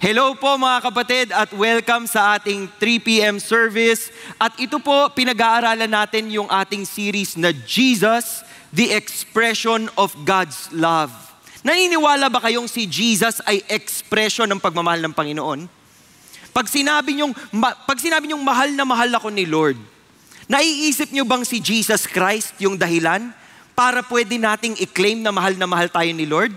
Hello po mga kapatid at welcome sa ating 3 p.m. service. At ito po, pinag-aaralan natin yung ating series na Jesus, the Expression of God's Love. Naniniwala ba kayong si Jesus ay expression ng pagmamahal ng Panginoon? Pag sinabi niyong mahal na mahal ako ni Lord, naiisip niyo bang si Jesus Christ yung dahilan para pwede nating i-claim na mahal tayo ni Lord?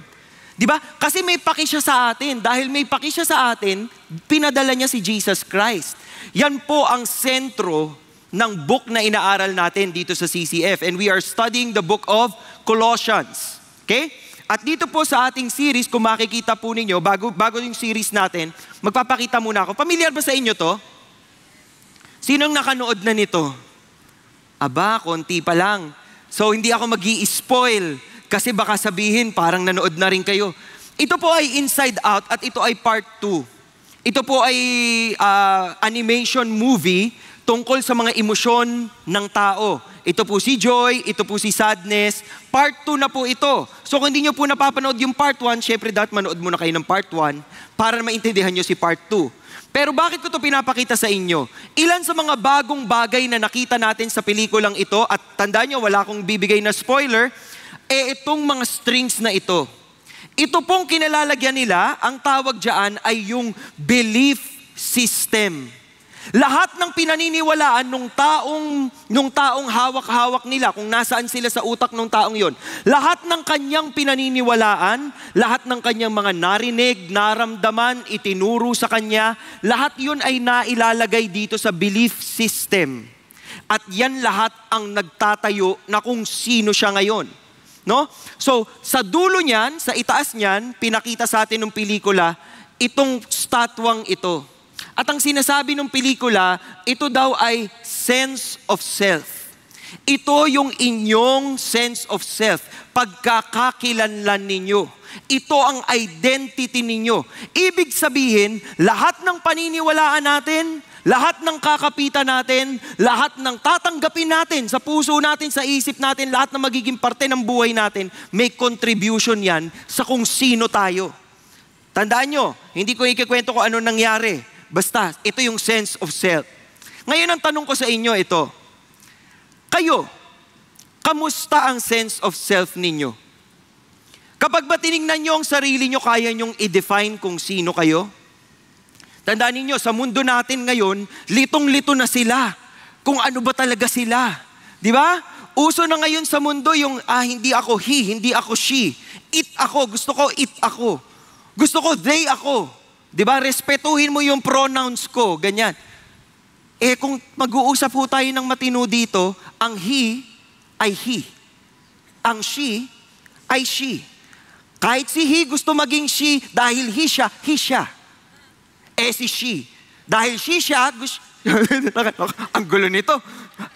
Di ba? Kasi may paki siya sa atin. Dahil may paki siya sa atin, pinadala niya si Jesus Christ. Yan po ang sentro ng book na inaaral natin dito sa CCF. And we are studying the book of Colossians. Okay? At dito po sa ating series, kung makikita po ninyo, bago yung series natin, magpapakita muna ako. Pamilyar ba sa inyo to? Sinong nakanood na nito? Aba, konti pa lang. So, hindi ako mag-i-spoil. Kasi baka sabihin, parang nanood na rin kayo. Ito po ay Inside Out at ito ay part 2. Ito po ay animation movie tungkol sa mga emosyon ng tao. Ito po si joy, ito po si sadness. Part 2 na po ito. So kung hindi nyo po napapanood yung part 1, syempre dapat manood muna kayo ng part 1 para maintindihan nyo si part 2. Pero bakit ko ito pinapakita sa inyo? Ilan sa mga bagong bagay na nakita natin sa pelikulang ito, at tandaan nyo, wala akong bibigay na spoiler, itong mga strings na ito. Ito pong kinalalagyan nila, ang tawag dyan ay yung belief system. Lahat ng pinaniniwalaan nung taong hawak-hawak nila, kung nasaan sila sa utak nung taong yon, lahat ng kanyang pinaniniwalaan, lahat ng kanyang mga narinig, naramdaman, itinuro sa kanya, lahat yun ay nailalagay dito sa belief system. At yan lahat ang nagtatayo na kung sino siya ngayon. No? So, sa dulo niyan, sa itaas niyan, pinakita sa atin ng pelikula, itong statwang ito. At ang sinasabi ng pelikula, ito daw ay sense of self. Ito yung inyong sense of self, pagkakakilanlan ninyo. Ito ang identity ninyo. Ibig sabihin, lahat ng paniniwalaan natin, lahat ng kakapitan natin, lahat ng tatanggapin natin sa puso natin, sa isip natin, lahat na magiging parte ng buhay natin, may contribution yan sa kung sino tayo. Tandaan nyo, hindi ko ikikwento kung ano nangyari. Basta, ito yung sense of self. Ngayon ang tanong ko sa inyo ito, kayo, kamusta ang sense of self ninyo? Kapag ba tinignan nyo ang sarili nyo, kaya nyong i-define kung sino kayo? Tandaan ninyo, sa mundo natin ngayon, litong-lito na sila. Kung ano ba talaga sila. Di ba? Uso na ngayon sa mundo yung, hindi ako he, hindi ako she. It ako, gusto ko it ako. Gusto ko they ako. Di ba? Respetuhin mo yung pronouns ko, ganyan. Kung mag-uusap po tayo ng matino dito, ang he ay he. Ang she ay she. Kahit si he gusto maging she, dahil he siya. Si she. Dahil she siya, ang gulo nito.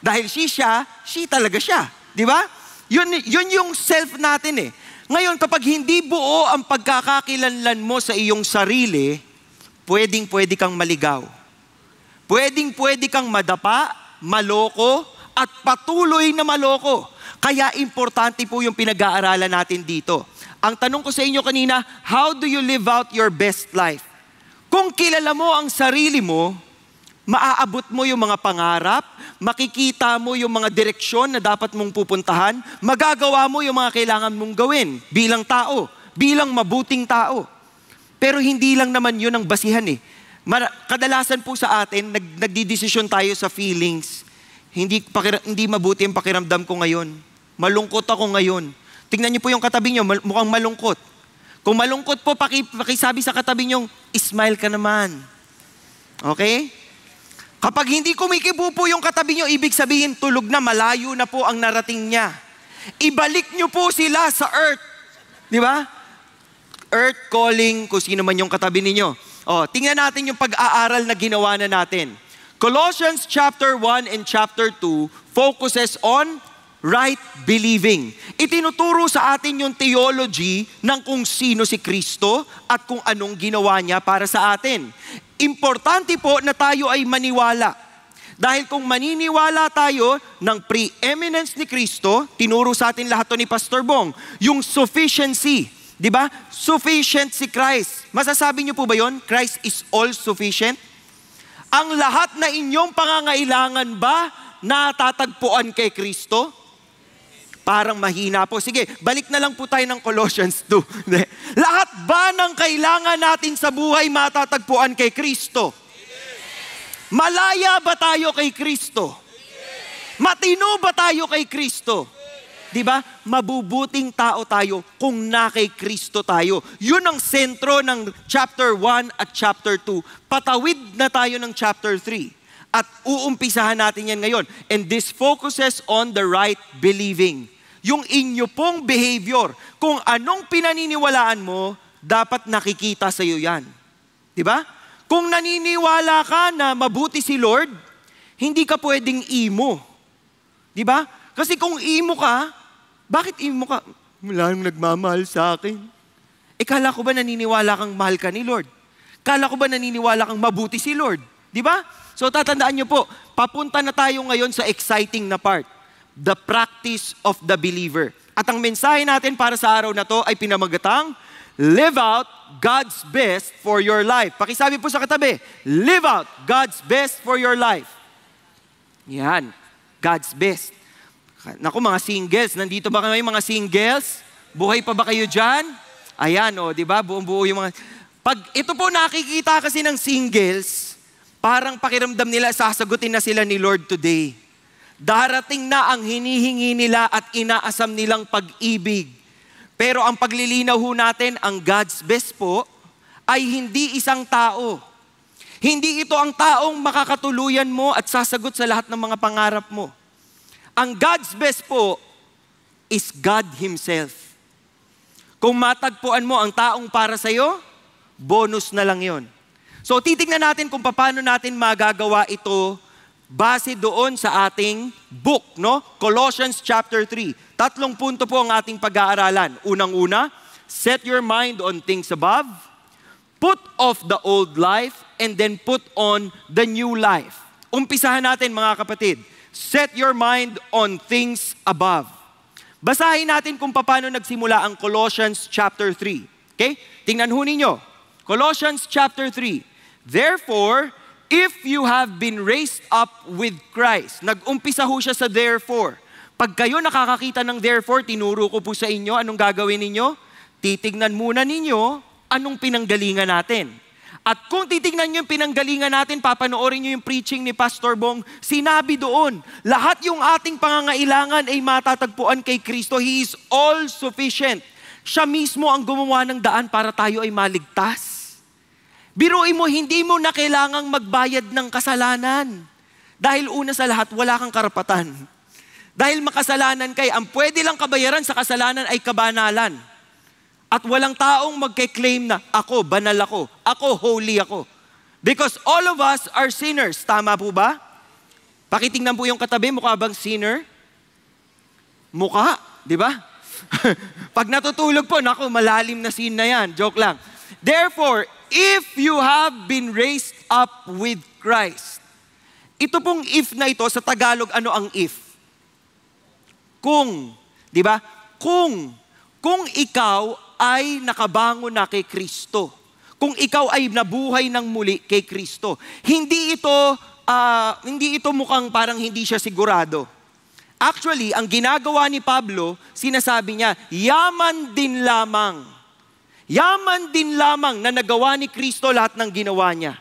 Dahil she siya, she talaga siya. Di ba? Yun yung self natin eh. Ngayon, kapag hindi buo ang pagkakakilanlan mo sa iyong sarili, pwede kang maligaw. Pwede kang madapa, maloko, at patuloy na maloko. Kaya importante po yung pinag-aaralan natin dito. Ang tanong ko sa inyo kanina, how do you live out your best life? Kung kilala mo ang sarili mo, maaabot mo yung mga pangarap, makikita mo yung mga direksyon na dapat mong pupuntahan, magagawa mo yung mga kailangan mong gawin bilang tao, bilang mabuting tao. Pero hindi lang naman yun ang basihan eh. Kadalasan po sa atin, nagdidesisyon tayo sa feelings. Hindi mabuti ang pakiramdam ko ngayon. Malungkot ako ngayon. Tingnan niyo po yung katabi niyo, mukhang malungkot. Kung malungkot po, pakisabi sa katabi niyong, smile ka naman. Okay? Kapag hindi kumikibo po yung katabi niyo, ibig sabihin, tulog na, malayo na po ang narating niya. Ibalik niyo po sila sa earth. Di ba? Earth calling, kung sino man yung katabi ninyo. Tingnan natin yung pag-aaral na ginawa na natin. Colossians chapter 1 and chapter 2 focuses on right believing. Itinuturo sa atin yung theology ng kung sino si Kristo at kung anong ginawa niya para sa atin. Importante po na tayo ay maniwala. Dahil kung maniniwala tayo ng preeminence ni Kristo, tinuro sa atin lahat to ni Pastor Bong, yung sufficiency, Di ba? Sufficient si Christ. Masasabi niyo po ba yon? Christ is all sufficient? Ang lahat na inyong pangangailangan ba natatagpuan kay Kristo? Parang mahina po. Sige, balik na lang po tayo ng Colossians 2. Lahat ba ng kailangan natin sa buhay matatagpuan kay Kristo? Malaya ba tayo kay Kristo? Matino ba tayo kay Kristo? Di ba? Mabubuting tao tayo kung na kay Kristo tayo. Yun ang sentro ng chapter 1 at chapter 2. Patawid na tayo ng chapter 3. At uumpisahan natin yan ngayon. And this focuses on the right believing. Yung inyo pong behavior. Kung anong pinaniniwalaan mo, dapat nakikita sa iyo yan. Di ba? Kung naniniwala ka na mabuti si Lord, hindi ka pwedeng imo. Di ba? Kasi kung imo ka, bakit imo ka? Wala nang nagmamahal sa akin. Kala ko ba naniniwala kang mahal ka ni Lord? Kala ko ba naniniwala kang mabuti si Lord? Di ba? So tatandaan niyo po, papunta na tayo ngayon sa exciting na part. The practice of the believer. At ang mensahe natin para sa araw na to ay pinamagatang, live out God's best for your life. Pakisabi po sa katabi, live out God's best for your life. Yan, God's best. Naku mga singles, nandito ba kayo mga singles? Buhay pa ba kayo dyan? Ayan o, di ba? Buong-buo yung mga... Pag ito po nakikita kasi ng singles, parang pakiramdam nila, sasagutin na sila ni Lord today. Darating na ang hinihingi nila at inaasam nilang pag-ibig. Pero ang paglilinaw ho natin, ang God's best po, ay hindi isang tao. Hindi ito ang taong makakatuluyan mo at sasagot sa lahat ng mga pangarap mo. Ang God's best po is God Himself. Kung matagpuan mo ang taong para sa'yo, bonus na lang yon. So titignan natin kung paano natin magagawa ito base doon sa ating book, no? Colossians chapter 3. 3 punto po ang ating pag-aaralan. Unang-una, set your mind on things above, put off the old life, and then put on the new life. Umpisahan natin mga kapatid. Set your mind on things above. Basahin natin kung paano nagsimula ang Colossians chapter 3. Okay? Tingnan ho ninyo. Colossians chapter 3. Therefore, if you have been raised up with Christ. Nag-umpisa ho siya sa therefore. Pag kayo nakakakita ng therefore, tinuro ko po sa inyo, anong gagawin ninyo? Titignan muna ninyo anong pinanggalingan natin. At kung titignan nyo yung pinanggalingan natin, papanoorin nyo yung preaching ni Pastor Bong, sinabi doon, lahat yung ating pangangailangan ay matatagpuan kay Kristo. He is all sufficient. Siya mismo ang gumawa ng daan para tayo ay maligtas. Biruin mo, hindi mo na kailangang magbayad ng kasalanan. Dahil una sa lahat, wala kang karapatan. Dahil makasalanan kay, ang pwede lang kabayaran sa kasalanan ay kabanalan. At walang taong magke-claim na ako, banal ako holy ako. Because all of us are sinners. Tama po ba? Pakitingnan po yung katabi, mukha bang sinner? Mukha, di ba? Pag natutulog po, naku, malalim na sin na yan. Joke lang. Therefore, if you have been raised up with Christ. Ito pong if na ito, sa Tagalog, ano ang if? Kung, di ba? Kung ikaw ay nakabangon na kay Kristo. Kung ikaw ay nabuhay ng muli kay Kristo. Hindi ito mukhang parang hindi siya sigurado. Actually, ang ginagawa ni Pablo, sinasabi niya, yaman din lamang. Yaman din lamang na nagawa ni Kristo lahat ng ginawa niya.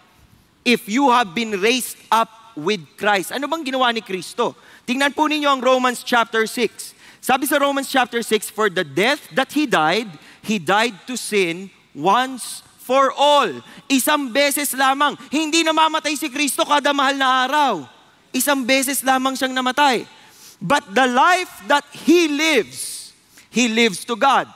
If you have been raised up with Christ. Ano bang ginawa ni Kristo? Tingnan po ninyo ang Romans chapter 6. Sabi sa Romans chapter 6, for the death that He died to sin once for all. Isang beses lamang. Hindi namamatay si Kristo kada mahal na araw. Isang beses lamang siyang namatay. But the life that He lives to God.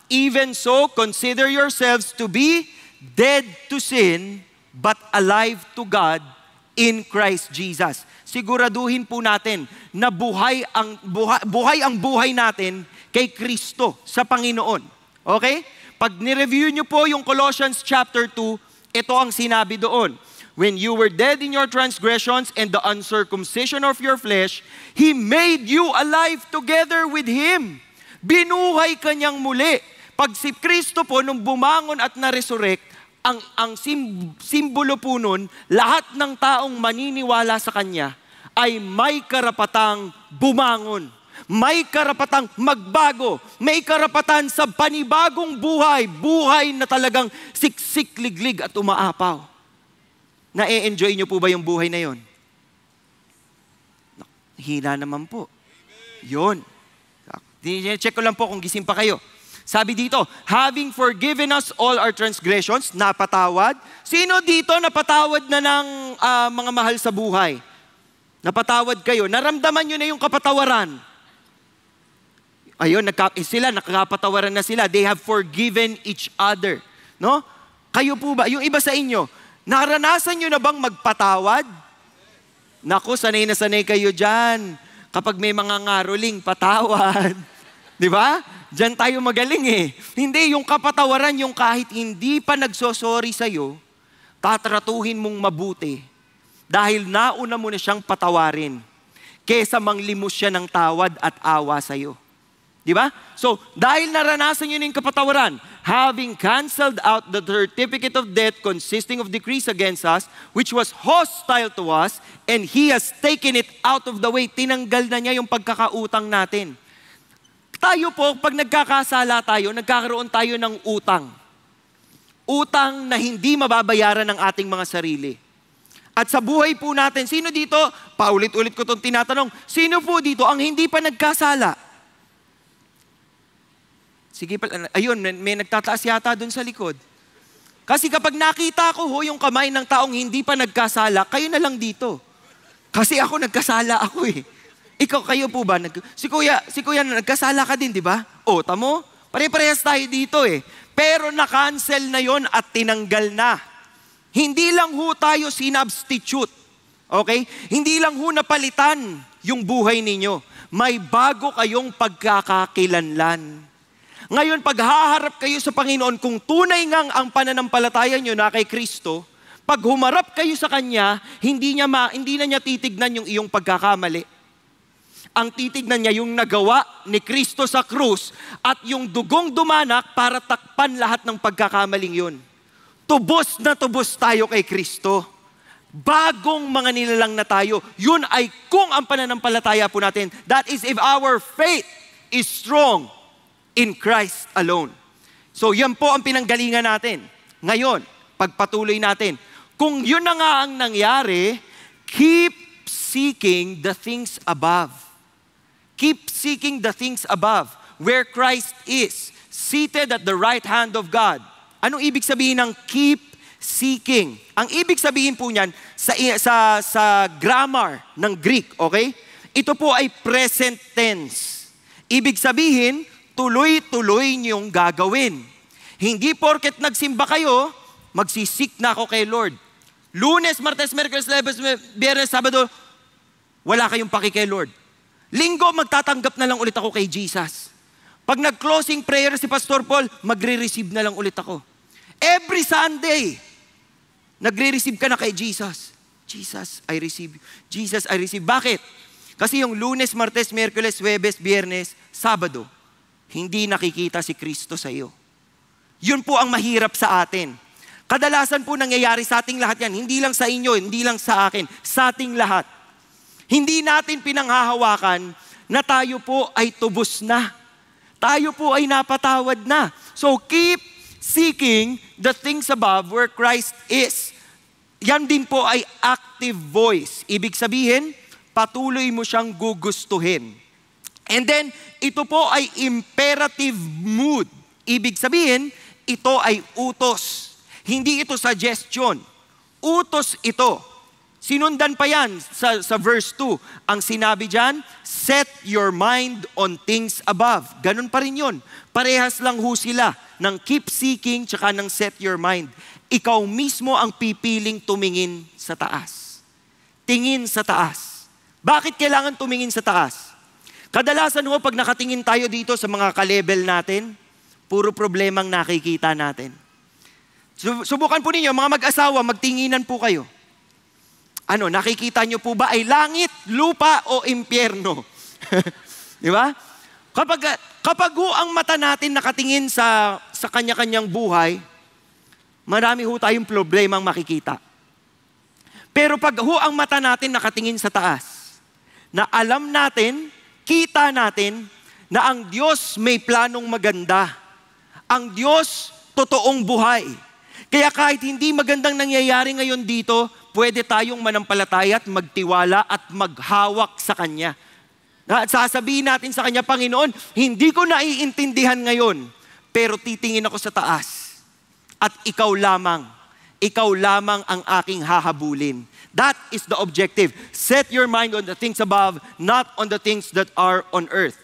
Even so, consider yourselves to be dead to sin, but alive to God in Christ Jesus. Siguraduhin po natin na buhay ang buhay natin kay Kristo sa Panginoon. Okay? Pag nireview nyo po yung Colossians chapter 2, ito ang sinabi doon. When you were dead in your transgressions and the uncircumcision of your flesh, He made you alive together with Him. Binuhay ka niyang muli. Pag si Kristo po, nung bumangon at na-resurrect, ang simbolo po nun, lahat ng taong maniniwala sa Kanya ay may karapatang bumangon. May karapatang magbago. May karapatan sa panibagong buhay. Buhay na talagang siksik, liglig at umaapaw. Na-enjoy niyo po ba yung buhay na yon? Hina naman po. Yun. Check ko lang po kung gising pa kayo. Sabi dito, having forgiven us all our transgressions, napatawad. Sino dito napatawad na ng mga mahal sa buhay? Napatawad kayo. Naramdaman nyo na yung kapatawaran. Ayun, sila, nakakapatawaran na sila. They have forgiven each other. No? Kayo po ba, yung iba sa inyo, naranasan nyo na bang magpatawad? Naku, sanay na sanay kayo dyan. Kapag may mga ngaruling, patawad. Di ba? Diyan tayo magaling eh. Hindi, yung kapatawaran, yung kahit hindi pa nagsosorry sa'yo, tatratuhin mong mabuti. Dahil nauna mo na siyang patawarin. Kesa manglimos siya ng tawad at awa sa'yo. Di ba? So, dahil naranasan nyo yung kapatawaran, having canceled out the certificate of debt consisting of decrees against us, which was hostile to us, and He has taken it out of the way. Tinanggal na niya yung pagkakautang natin. Tayo po, pag nagkakasala tayo, nagkakaroon tayo ng utang. Utang na hindi mababayaran ng ating mga sarili. At sa buhay po natin, sino dito, paulit-ulit ko itong tinatanong, sino po dito ang hindi pa nagkasala? Sige, ayun, may nagtataas yata dun sa likod. Kasi kapag nakita ko yung kamay ng taong hindi pa nagkasala, kayo na lang dito. Kasi ako nagkasala ako eh. Ikaw, kayo po ba? Si kuya nagkasala ka din, di ba? O, tamo? Pare-parehas tayo dito eh. Pero na-cancel na yon at tinanggal na. Hindi lang ho tayo sinubstitute. Okay? Hindi lang ho napalitan yung buhay ninyo. May bago kayong pagkakakilanlan. Ngayon, pag haharap kayo sa Panginoon, kung tunay ngang ang pananampalataya nyo na kay Kristo, pag humarap kayo sa Kanya, hindi na niya titignan yung iyong pagkakamali. Ang titignan niya yung nagawa ni Kristo sa krus at yung dugong dumanak para takpan lahat ng pagkakamaling yun. Tubos na tubos tayo kay Kristo. Bagong mga nilalang na tayo. Yun ay kung ang pananampalataya po natin. That is if our faith is strong in Christ alone. So yan po ang pinanggalingan natin. Ngayon, pagpatuloy natin. Kung yun na nga ang nangyari, keep seeking the things above. Keep seeking the things above, where Christ is, seated at the right hand of God. Anong ibig sabihin ng keep seeking? Ang ibig sabihin po niyan sa grammar ng Greek, okay? Ito po ay present tense. Ibig sabihin, tuloy-tuloy niyong gagawin. Hindi porket nagsimba kayo, magsisik na ako kay Lord. Lunes, Martes, Miyerkules, Biyernes, Sabado, wala kayong paki kay Lord. Linggo, magtatanggap na lang ulit ako kay Jesus. Pag nag-closing prayer si Pastor Paul, magre-receive na lang ulit ako. Every Sunday, nagre-receive ka na kay Jesus. Jesus, I receive. Jesus, I receive. Bakit? Kasi yung Lunes, Martes, Miyerkules, Huwebes, Biyernes, Sabado, hindi nakikita si Kristo sa iyo. Yun po ang mahirap sa atin. Kadalasan po nangyayari sa ating lahat yan. Hindi lang sa inyo, hindi lang sa akin, sa ating lahat. Hindi natin pinanghahawakan na tayo po ay tubos na. Tayo po ay napatawad na. So keep seeking the things above where Christ is. Yan din po ay active voice. Ibig sabihin, patuloy mo siyang gugustuhin. And then, ito po ay imperative mood. Ibig sabihin, ito ay utos. Hindi ito suggestion. Utos ito. Sinundan pa yan sa verse 2. Ang sinabi dyan, set your mind on things above. Ganun pa rin yun. Parehas lang ho sila ng keep seeking tsaka ng set your mind. Ikaw mismo ang pipiling tumingin sa taas. Tingin sa taas. Bakit kailangan tumingin sa taas? Kadalasan ho, pag nakatingin tayo dito sa mga ka-level natin, puro problemang nakikita natin. Subukan po ninyo, mga mag-asawa, magtinginan po kayo. Ano, nakikita nyo po ba ay langit, lupa o impyerno? Di ba? Kapag ang mata natin nakatingin sa kanya-kanyang buhay, marami tayong problemang makikita. Pero pag ang mata natin nakatingin sa taas, na alam natin, kita natin, na ang Diyos may planong maganda. Ang Diyos, totoong buhay. Kaya kahit hindi magandang nangyayari ngayon dito, pwede tayong manampalataya at magtiwala at maghawak sa Kanya. At sasabihin natin sa Kanya, Panginoon, hindi ko naiintindihan ngayon, pero titingin ako sa taas. At ikaw lamang ang aking hahabulin. That is the objective. Set your mind on the things above, not on the things that are on earth.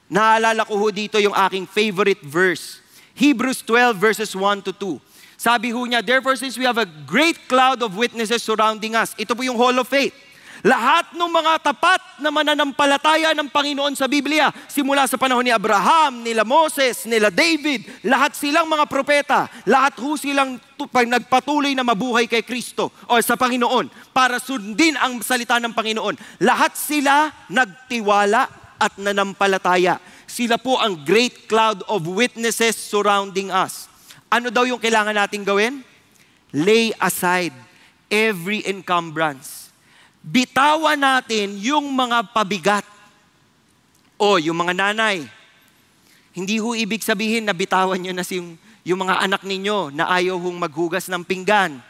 Naalala ko dito yung aking favorite verse. Hebrews 12 verses 1 to 2. Sabi niya, therefore since we have a great cloud of witnesses surrounding us. Ito po yung Hall of Faith. Lahat ng mga tapat na mananampalataya ng Panginoon sa Biblia, simula sa panahon ni Abraham, nila Moses, nila David, lahat silang mga propeta, lahat silang nagpatuloy na mabuhay kay Kristo o sa Panginoon para sundin ang salita ng Panginoon. Lahat sila nagtiwala at nanampalataya. Sila po ang great cloud of witnesses surrounding us. Ano daw yung kailangan natin gawin? Lay aside every encumbrance. Bitawan natin yung mga pabigat. O, yung mga nanay. Hindi ibig sabihin na bitawan nyo na yung mga anak ninyo na ayaw maghugas ng pinggan.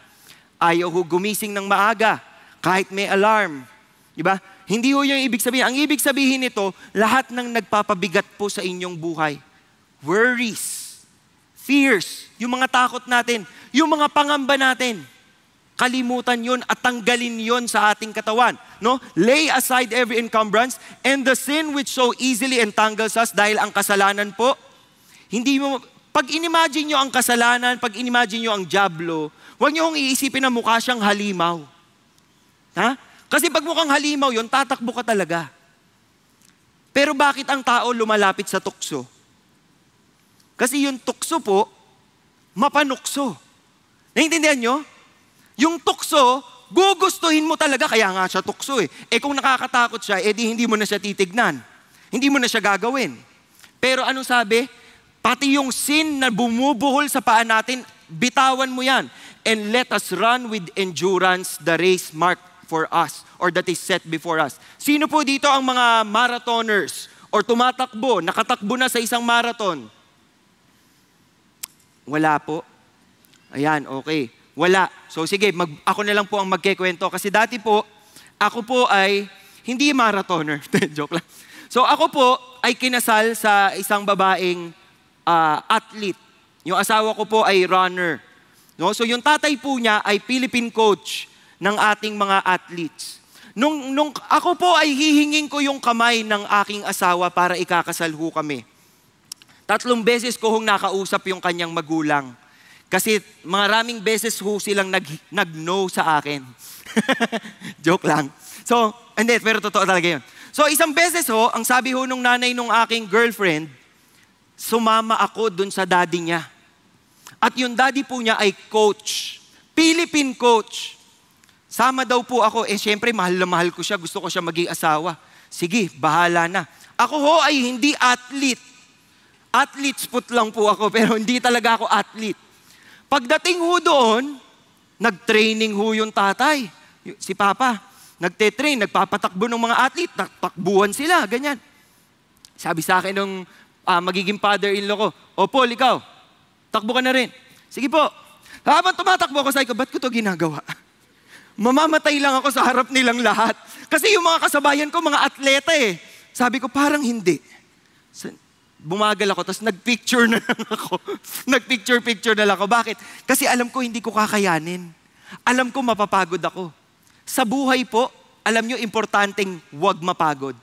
Ayaw gumising ng maaga kahit may alarm. Diba? Hindi yung ibig sabihin. Ang ibig sabihin nito, lahat ng nagpapabigat po sa inyong buhay. Worries, fears, yung mga takot natin, yung mga pangamba natin. Kalimutan yun at tanggalin yun sa ating katawan. No? Lay aside every encumbrance and the sin which so easily entangles us dahil ang kasalanan po, pag inimagine nyo ang kasalanan, pag inimagine nyo ang dyablo, huwag nyo iisipin na mukha siyang halimaw. Ha? Kasi pag mukhang halimaw yun, tatakbo ka talaga. Pero bakit ang tao lumalapit sa tukso? Kasi yung tukso po, mapanukso. Naintindihan nyo? Yung tukso, gugustuhin mo talaga, kaya nga siya tukso eh. Kung nakakatakot siya, hindi mo na siya titignan. Hindi mo na siya gagawin. Pero anong sabi? Pati yung sin na bumubuhol sa paa natin, bitawan mo yan. And let us run with endurance the race marked for us or that is set before us. Sino po dito ang mga marathoners or tumatakbo, nakatakbo na sa isang marathon? Wala po. Ayan, okay. Wala. So sige, ako na lang po ang magkikwento. Kasi dati po, ako po ay hindi marathoner. Joke lang. So ako po ay kinasal sa isang babaeng athlete. Yung asawa ko po ay runner. No? So yung tatay po niya ay Philippine coach ng ating mga athletes. Nung ako po ay hihingin ko yung kamay ng aking asawa para ikakasal kami. 3 beses ko nakausap yung kanyang magulang. Kasi maraming beses silang nag-no sa akin. Joke lang. So, hindi, pero totoo talaga yun. So, isang beses ang sabi nung nanay nung aking girlfriend, sumama ako dun sa daddy niya. At yung daddy po niya ay coach. Philippine coach. Sama daw po ako. Siyempre, mahal na mahal ko siya. Gusto ko siya maging asawa. Sige, bahala na. Ako ay hindi athlete. Athlete spot lang po ako, pero hindi talaga ako athlete. Pagdating doon, nag-training yung tatay. Si Papa, nagte-train, nagpapatakbo ng mga athlete, takbuhan sila, ganyan. Sabi sa akin nung magiging father-in-law ko, "O Paul, ikaw, takbo ka na rin." "Sige po." Habang tumatakbo ako, sabi ko, "Ba't ko to ginagawa?" Mamamatay lang ako sa harap nilang lahat. Kasi yung mga kasabayan ko, mga atleta eh. Sabi ko, parang hindi. Bumagal ako, tapos nagpicture na lang ako. Nagpicture na lang ako. Bakit? Kasi alam ko hindi ko kakayanin. Alam ko mapapagod ako. Sa buhay po, alam nyo, importanteng huwag mapagod.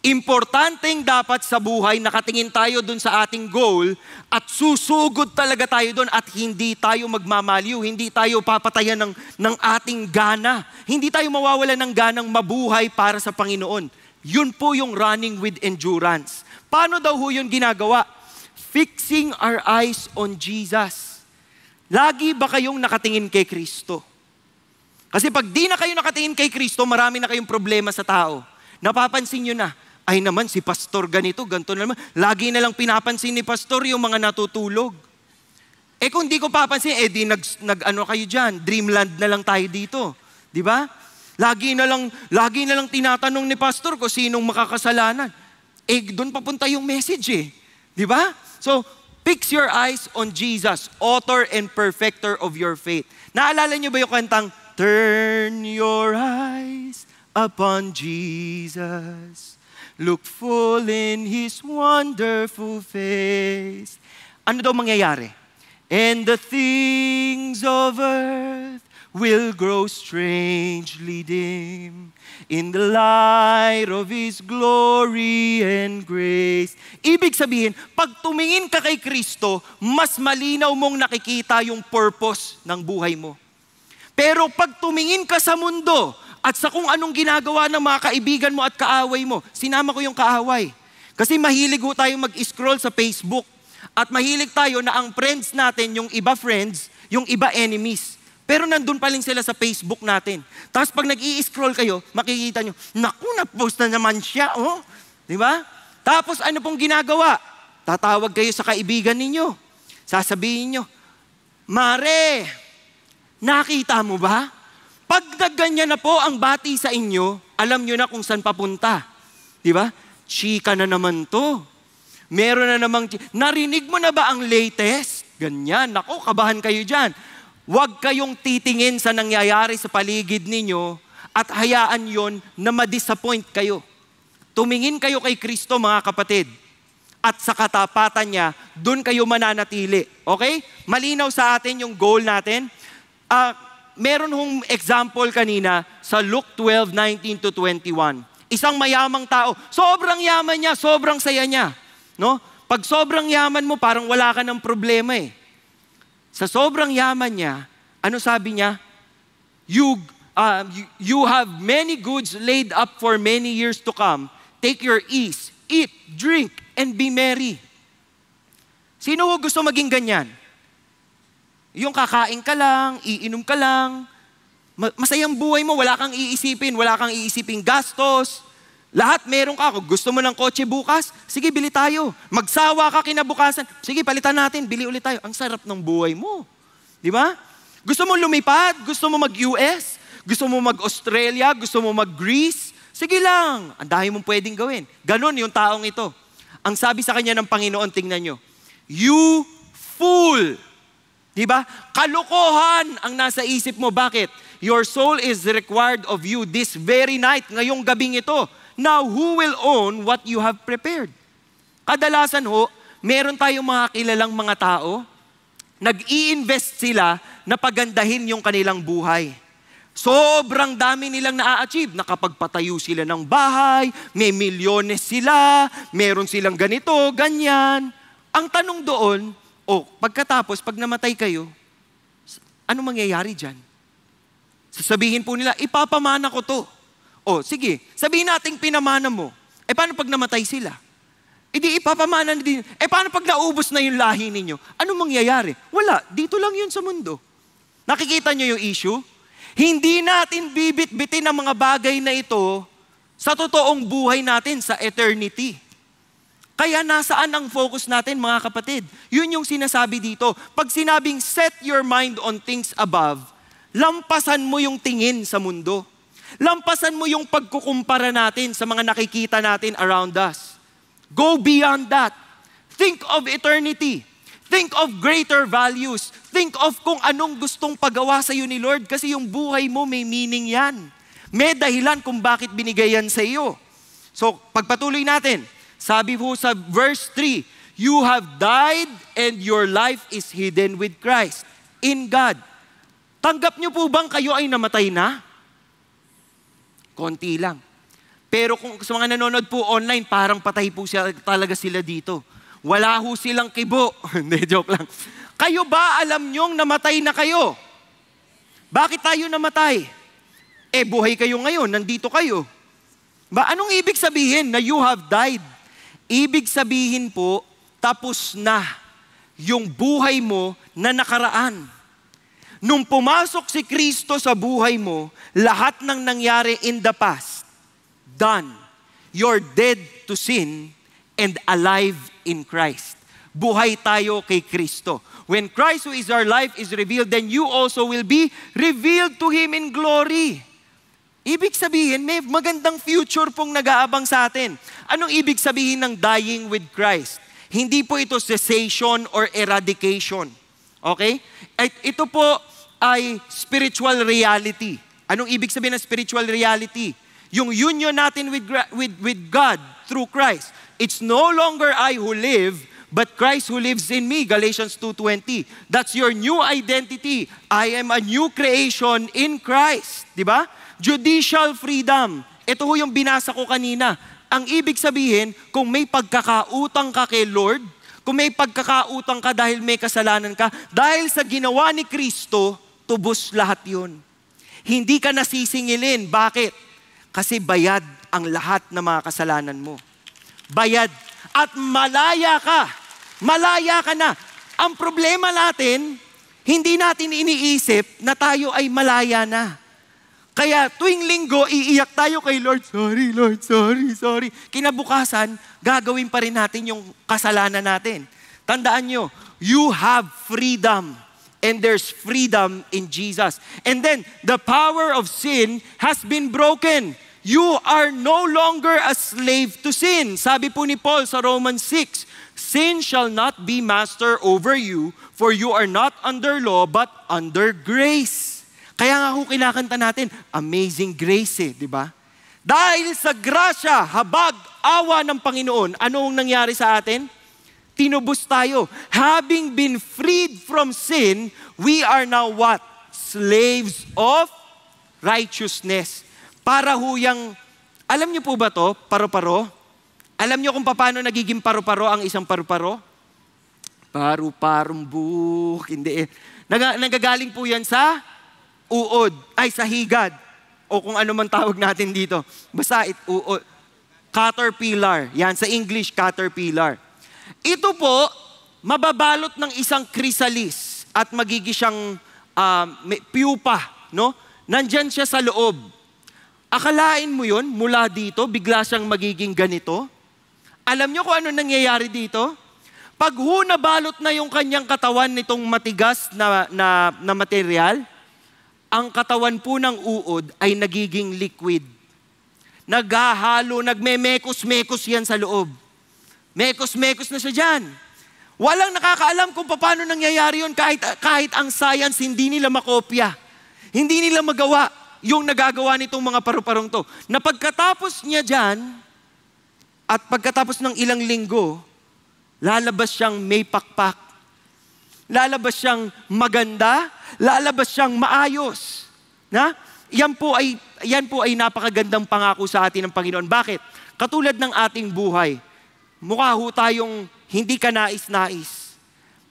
Importanteng dapat sa buhay, nakatingin tayo dun sa ating goal at susugod talaga tayo dun at hindi tayo magmamaliw, hindi tayo papatayan ng ating gana. Hindi tayo mawawalan ng ganang mabuhay para sa Panginoon. Yun po yung running with endurance. Paano daw yun ginagawa? Fixing our eyes on Jesus. Lagi ba kayong nakatingin kay Kristo? Kasi pag di na kayo nakatingin kay Kristo, marami na kayong problema sa tao. Napapansin nyo na, Ay naman, si pastor ganito, ganito na naman. Lagi na lang pinapansin ni pastor yung mga natutulog. Kung di ko papansin, nag-ano kayo dyan, dreamland na lang tayo dito. Di ba? Lagi na lang tinatanong ni pastor kung sinong makakasalanan. Doon papunta yung message eh. Di ba? So, fix your eyes on Jesus, author and perfecter of your faith. Naalala niyo ba yung kantang, Turn your eyes upon Jesus. Look full in His wonderful face. Ano daw mangyayari? And the things of earth will grow strangely dim in the light of His glory and grace. Ibig sabihin, pag tumingin ka kay Kristo, mas malinaw mong nakikita yung purpose ng buhay mo. Pero pag tumingin ka sa mundo, at sa kung anong ginagawa ng mga kaibigan mo at kaaway mo, sinama ko yung kaaway. Kasi mahilig ho tayo mag-scroll sa Facebook. At mahilig tayo na ang friends natin, yung iba friends, yung iba enemies. Pero nandun pa rin sila sa Facebook natin. Tapos pag nag-i-scroll kayo, makikita nyo, naku, na-post na naman siya, oh. Di ba? Tapos ano pong ginagawa? Tatawag kayo sa kaibigan ninyo. Sasabihin nyo, Mare, nakita mo ba? Pag ganyan na po ang bati sa inyo, alam nyo na kung saan papunta. Di ba? Chika na naman to. Meron na namang, narinig mo na ba ang latest? Ganyan. Naku, kabahan kayo dyan. Huwag kayong titingin sa nangyayari sa paligid ninyo at hayaan yon na ma-disappoint kayo. Tumingin kayo kay Kristo, mga kapatid. At sa katapatan niya, doon kayo mananatili. Okay? Malinaw sa atin yung goal natin. Meron hong example kanina sa Luke 12:19-21. Isang mayamang tao, sobrang yaman niya, sobrang saya niya. No? Pag sobrang yaman mo, parang wala ka ng problema eh. Sa sobrang yaman niya, ano sabi niya? You have many goods laid up for many years to come. Take your ease, eat, drink, and be merry. Sino ho gusto maging ganyan? Yung kakain ka lang, iinom ka lang, masayang buhay mo, wala kang iisiping gastos, lahat meron ka. Kung gusto mo ng kotse bukas, sige, bili tayo. Magsawa ka kinabukasan, sige, palitan natin, bili ulit tayo. Ang sarap ng buhay mo. Di ba? Gusto mo lumipad, gusto mo mag-US, gusto mo mag-Australia, gusto mo mag-Greece, sige lang, ang dami mong pwedeng gawin. Ganon yung taong ito. Ang sabi sa kanya ng Panginoon, tingnan nyo, you fool! Diba? Kalokohan ang nasa isip mo. Bakit? Your soul is required of you this very night, ngayong gabing ito. Now, who will own what you have prepared? Kadalasan ho, meron tayong mga kilalang mga tao, nag-i-invest sila na pagandahin yung kanilang buhay. Sobrang dami nilang na-achieve. Nakapagpatayo sila ng bahay, may milyones sila, meron silang ganito, ganyan. Ang tanong doon, pagkatapos, pag namatay kayo, ano mangyayari dyan? Sasabihin po nila, ipapamana ko to. Sige, sabihin natin pinamana mo. Paano pag namatay sila? Di ipapamana din. Paano pag naubos na yung lahi ninyo? Ano mangyayari? Wala, dito lang yun sa mundo. Nakikita nyo yung issue? Hindi natin bibit-bitin ang mga bagay na ito sa totoong buhay natin, sa eternity. Kaya nasaan ang focus natin, mga kapatid? Yun yung sinasabi dito. Pag sinabing set your mind on things above, lampasan mo yung tingin sa mundo. Lampasan mo yung pagkukumpara natin sa mga nakikita natin around us. Go beyond that. Think of eternity. Think of greater values. Think of kung anong gustong pagawa sa iyo ni Lord kasi yung buhay mo may meaning yan. May dahilan kung bakit binigay yan sa iyo. So, pagpatuloy natin. Sabi po sa verse 3, you have died and your life is hidden with Christ in God. Tanggap niyo po bang kayo ay namatay na? Konti lang. Pero kung sa mga nanonood po online, parang patay po talaga sila dito. Wala ho silang kibo. Hindi, joke lang. Kayo ba alam niyong namatay na kayo? Bakit tayo namatay? Buhay kayo ngayon, nandito kayo. Anong ibig sabihin na you have died? Ibig sabihin po, tapos na yung buhay mo na nakaraan. Nung pumasok si Kristo sa buhay mo, lahat ng nangyari in the past, done. You're dead to sin and alive in Christ. Buhay tayo kay Kristo. When Christ who is our life is revealed, then you also will be revealed to Him in glory. Ibig sabihin, may magandang future pong nag-aabang sa atin. Anong ibig sabihin ng dying with Christ? Hindi po ito cessation or eradication. Okay? At ito po ay spiritual reality. Anong ibig sabihin ng spiritual reality? Yung union natin with God through Christ. It's no longer I who live, but Christ who lives in me, Galatians 2:20. That's your new identity. I am a new creation in Christ. Di ba? Judicial freedom. Ito ho yung binasa ko kanina. Ang ibig sabihin, kung may pagkakautang ka kay Lord, kung may pagkakautang ka dahil may kasalanan ka, dahil sa ginawa ni Kristo, tubos lahat yun. Hindi ka nasisingilin. Bakit? Kasi bayad ang lahat ng mga kasalanan mo. Bayad. At malaya ka. Malaya ka na. Ang problema natin, hindi natin iniisip na tayo ay malaya na. Kaya tuwing linggo, iiyak tayo kay Lord, sorry Lord, sorry. Kinabukasan, gagawin pa rin natin yung kasalanan natin. Tandaan nyo, you have freedom. And there's freedom in Jesus. And then, the power of sin has been broken. You are no longer a slave to sin. Sabi po ni Paul sa Romans 6, sin shall not be master over you, for you are not under law, but under grace. Kaya nga ho kinakanta natin, amazing grace di ba? Dahil sa grasya, habag, awa ng Panginoon, anong nangyari sa atin? Tinubos tayo. Having been freed from sin, we are now what? Slaves of righteousness. Para huyang, alam niyo po ba to, paru-paro? Alam niyo kung paano nagiging paru-paro ang isang paru-paro? Paru-parong buhok, hindi eh. Nagagaling po yan sa uod, ay sa higad, o kung ano man tawag natin dito. Basta uod. Caterpillar, yan sa English, caterpillar. Ito po, mababalot ng isang chrysalis at magiging siyang pupa, no? Nandyan siya sa loob. Akalain mo yun, mula dito, bigla siyang magiging ganito? Alam niyo kung ano nangyayari dito? Pag nabalot na yung kanyang katawan nitong matigas na material, ang katawan po ng uod ay nagiging liquid. Naghahalo, nagme-mekos-mekos yan sa loob. Mekos-mekos na siya dyan. Walang nakakaalam kung paano nangyayari yun kahit ang science hindi nila makopya. Hindi nila magawa yung nagagawa nitong mga paru-parong to. Na pagkatapos niya dyan, at pagkatapos ng ilang linggo, lalabas siyang may pakpak. Lalabas siyang maganda, lalabas siyang maayos. Na? Yan po ay napakagandang pangako sa atin ng Panginoon. Bakit? Katulad ng ating buhay, mukha ho tayong hindi ka nais-nais.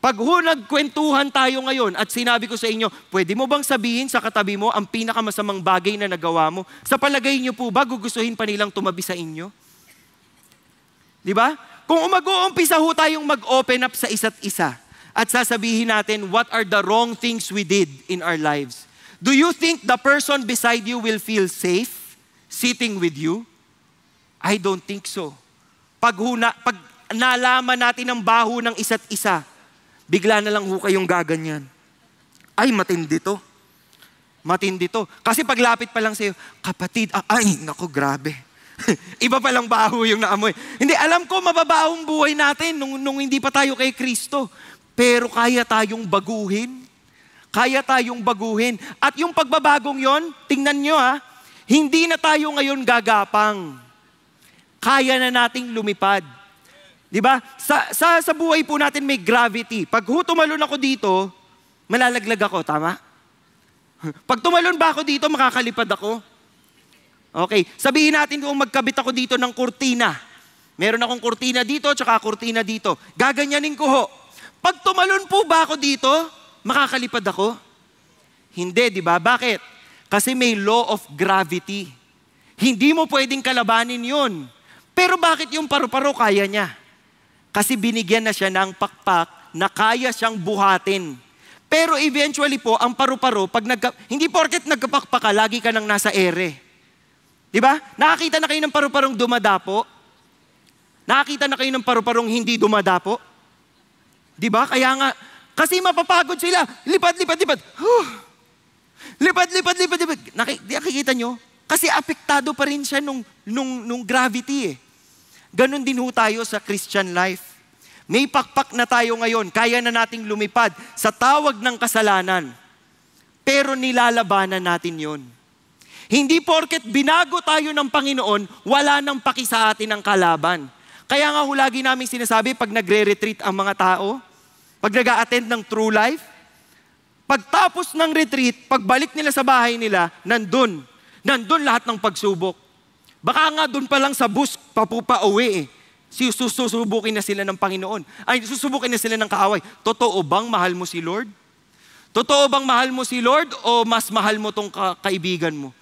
Pag nagkwentuhan tayo ngayon at sinabi ko sa inyo, pwede mo bang sabihin sa katabi mo ang pinakamasamang bagay na nagawa mo? Sa palagay niyo po ba, gugustuhin pa nilang tumabi sa inyo? Di ba? Kung mag-uumpisa ho tayong mag-open up sa isa't isa at sasabihin natin what are the wrong things we did in our lives, do you think the person beside you will feel safe sitting with you? I don't think so. Pag nalaman natin ang baho ng isa't isa, bigla na lang ho kayong gaganyan. Ay, matindi to. Matindi to. Kasi paglapit pa lang sa'yo, kapatid, ay, naku, grabe. Iba palang baho yung naamoy. Hindi, alam ko, mababahong buhay natin nung hindi pa tayo kay Kristo. Pero kaya tayong baguhin. Kaya tayong baguhin. At yung pagbabagong yon, tingnan nyo hindi na tayo ngayon gagapang. Kaya na nating lumipad. Diba? Sa buhay po natin may gravity. Pag tumalon ako dito, malalaglag ako, tama? Pag tumalon ba ako dito, makakalipad ako? Okay, sabihin natin kung magkabit ako dito ng kurtina. Meron akong kurtina dito, tsaka kurtina dito. Gaganyanin ko ho. Pag tumalon po ba ako dito, makakalipad ako? Hindi, di ba? Bakit? Kasi may law of gravity. Hindi mo pwedeng kalabanin yun. Pero bakit yung paru-paro kaya niya? Kasi binigyan na siya ng pakpak na kaya siyang buhatin. Pero eventually po, ang paru-paro, hindi porket nagkapakpak ka, lagi ka nang nasa ere. Di ba? Nakakita na kayo ng paru-parong dumadapo? Nakakita na kayo ng paru-parong hindi dumadapo? Di ba? Kaya nga, kasi mapapagod sila. Lipad. Lipad. Nakikita nyo? Kasi apektado pa rin siya nung gravity eh. Ganon din ho tayo sa Christian life. May pakpak na tayo ngayon, kaya na nating lumipad sa tawag ng kasalanan. Pero nilalabanan natin yon. Hindi porket binago tayo ng Panginoon, wala nang paki sa atin ang kalaban. Kaya nga lagi namin sinasabi, pag nagre-retreat ang mga tao, pag nag-a-attend ng True Life, pagtapos ng retreat, pagbalik nila sa bahay nila, nandun lahat ng pagsubok. Baka nga dun pa lang sa bus, pauwi eh. Susubukin na sila ng Panginoon. Susubukin na sila ng kaaway. Totoo bang mahal mo si Lord? Totoo bang mahal mo si Lord o mas mahal mo tong kaibigan mo?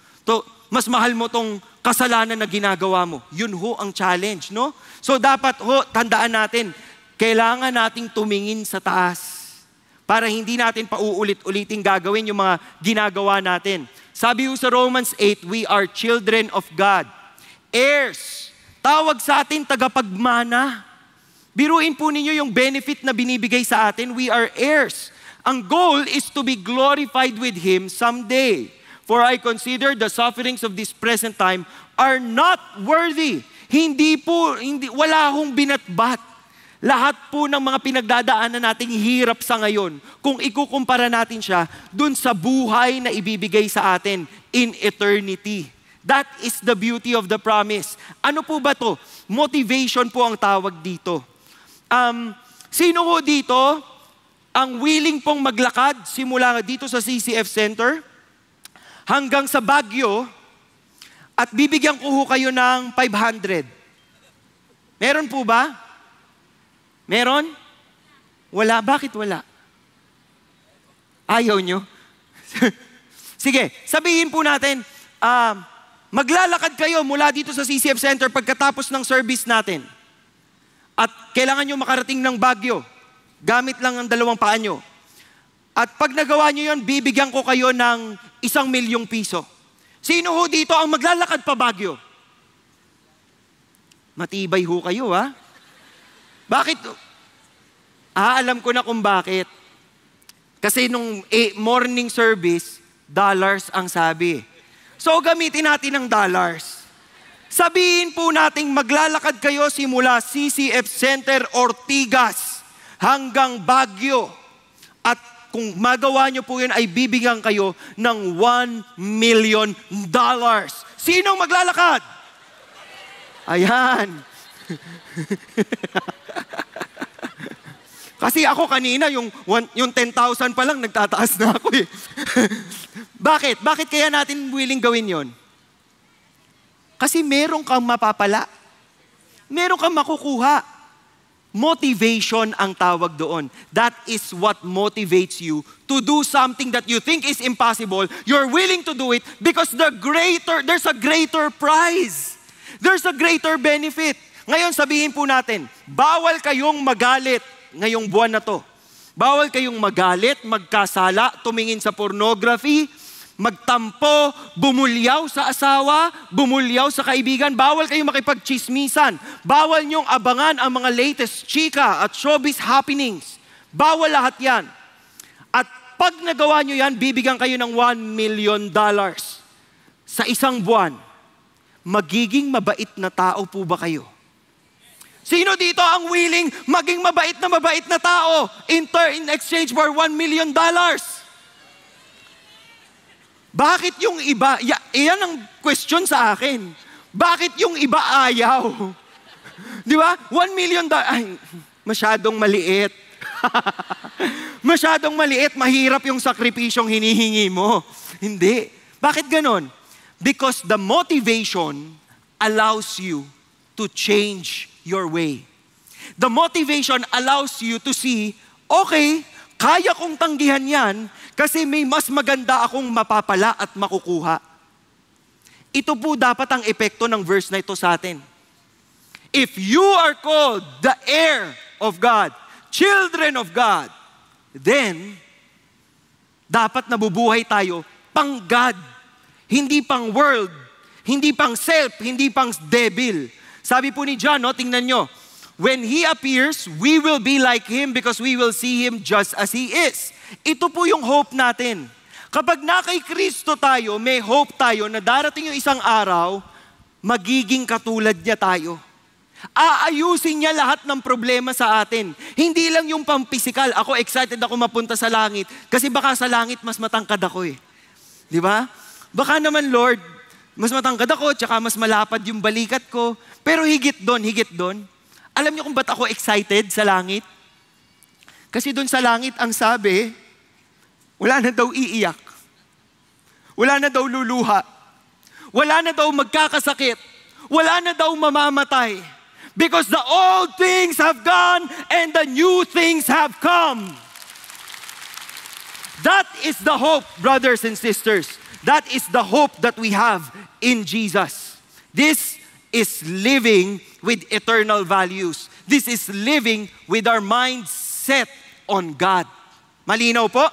Mas mahal mo tong kasalanan na ginagawa mo? Yun ho ang challenge, no? So dapat ho, tandaan natin, kailangan nating tumingin sa taas para hindi natin pauulit-uliting gagawin yung mga ginagawa natin. Sabi ho sa Romans 8, we are children of God. Heirs. Tawag sa atin, tagapagmana. Biruin po ninyo yung benefit na binibigay sa atin. We are heirs. Ang goal is to be glorified with Him someday. For I consider the sufferings of this present time are not worthy. Wala hong binatbat. Lahat po ng mga pinagdadaanan nating hirap sa ngayon, kung ikukumpara natin siya dun sa buhay na ibibigay sa atin in eternity. That is the beauty of the promise. Ano po ba to? Motivation po ang tawag dito. Sino ho dito ang willing pong maglakad simula dito sa CCF Center hanggang sa Baguio at bibigyan ko ho kayo ng 500? Meron po ba? Meron? Wala. Bakit wala? Ayaw nyo? Sige, sabihin po natin, maglalakad kayo mula dito sa CCF Center pagkatapos ng service natin. At kailangan nyo makarating ng Baguio. Gamit lang ang 2 paa nyo. At pag nagawa nyo yun, bibigyan ko kayo ng 1,000,000 piso. Sino ho dito ang maglalakad pa Baguio? Matibay ho kayo, ha? Bakit? Alam ko na kung bakit. Kasi nung morning service, dollars ang sabi. So gamitin natin ng dollars. Sabihin po nating maglalakad kayo simula CCF Center Ortigas hanggang Baguio. At kung magawa nyo po yun ay bibigyan kayo ng $1,000,000. Sinong maglalakad? Ayan. Kasi ako kanina, yung 10,000 pa lang, nagtataas na ako eh. Bakit? Bakit kaya natin willing gawin yon? Kasi meron kang mapapala. Meron kang makukuha. Motivation ang tawag doon. That is what motivates you to do something that you think is impossible. You're willing to do it because there's a greater prize. There's a greater benefit. Ngayon sabihin po natin, bawal kayong magalit ngayong buwan na to. Bawal kayong magalit, magkasala, tumingin sa pornography, magtampo, bumulyaw sa asawa, bumulyaw sa kaibigan. Bawal kayong makipagchismisan. Bawal niyong abangan ang mga latest chika at showbiz happenings. Bawal lahat yan. At pag nagawa niyo yan, bibigyan kayo ng $1,000,000 sa isang buwan. Magiging mabait na tao po ba kayo? Sino dito ang willing maging mabait na tao in exchange for $1,000,000? Bakit yung iba, iyan ang question sa akin. Bakit yung iba ayaw? Di ba? $1,000,000, ay, masyadong maliit. Masyadong maliit, mahirap yung sakripisyong hinihingi mo. Hindi. Bakit ganon? Because the motivation allows you to change your way. The motivation allows you to see, okay, kaya kong tanggihan yan kasi may mas maganda akong mapapala at makukuha. Ito po dapat ang epekto ng verse na ito sa atin. If you are called the heir of God, children of God, then dapat nabubuhay tayo pang God, hindi pang world, Hindi pang self, hindi pang devil. Sabi po ni John, no, tingnan nyo, when He appears, we will be like Him because we will see Him just as He is. Ito po yung hope natin. Kapag na kay Kristo tayo, may hope tayo na darating yung isang araw, magiging katulad niya tayo. Aayusin niya lahat ng problema sa atin. Hindi lang yung pampisikal. Ako excited ako mapunta sa langit kasi baka sa langit mas matangkad ako eh. Di ba? Baka naman Lord, mas matangkad ako tsaka mas malapad yung balikat ko. Pero higit doon. Alam niyo kung ba't ako excited sa langit? Kasi doon sa langit ang sabi, wala na daw iiyak. Wala na daw luluha. Wala na daw magkakasakit. Wala na daw mamamatay. Because the old things have gone and the new things have come. That is the hope, brothers and sisters. That is the hope that we have in Jesus. This is living with eternal values. This is living with our minds set on God. Malinaw po?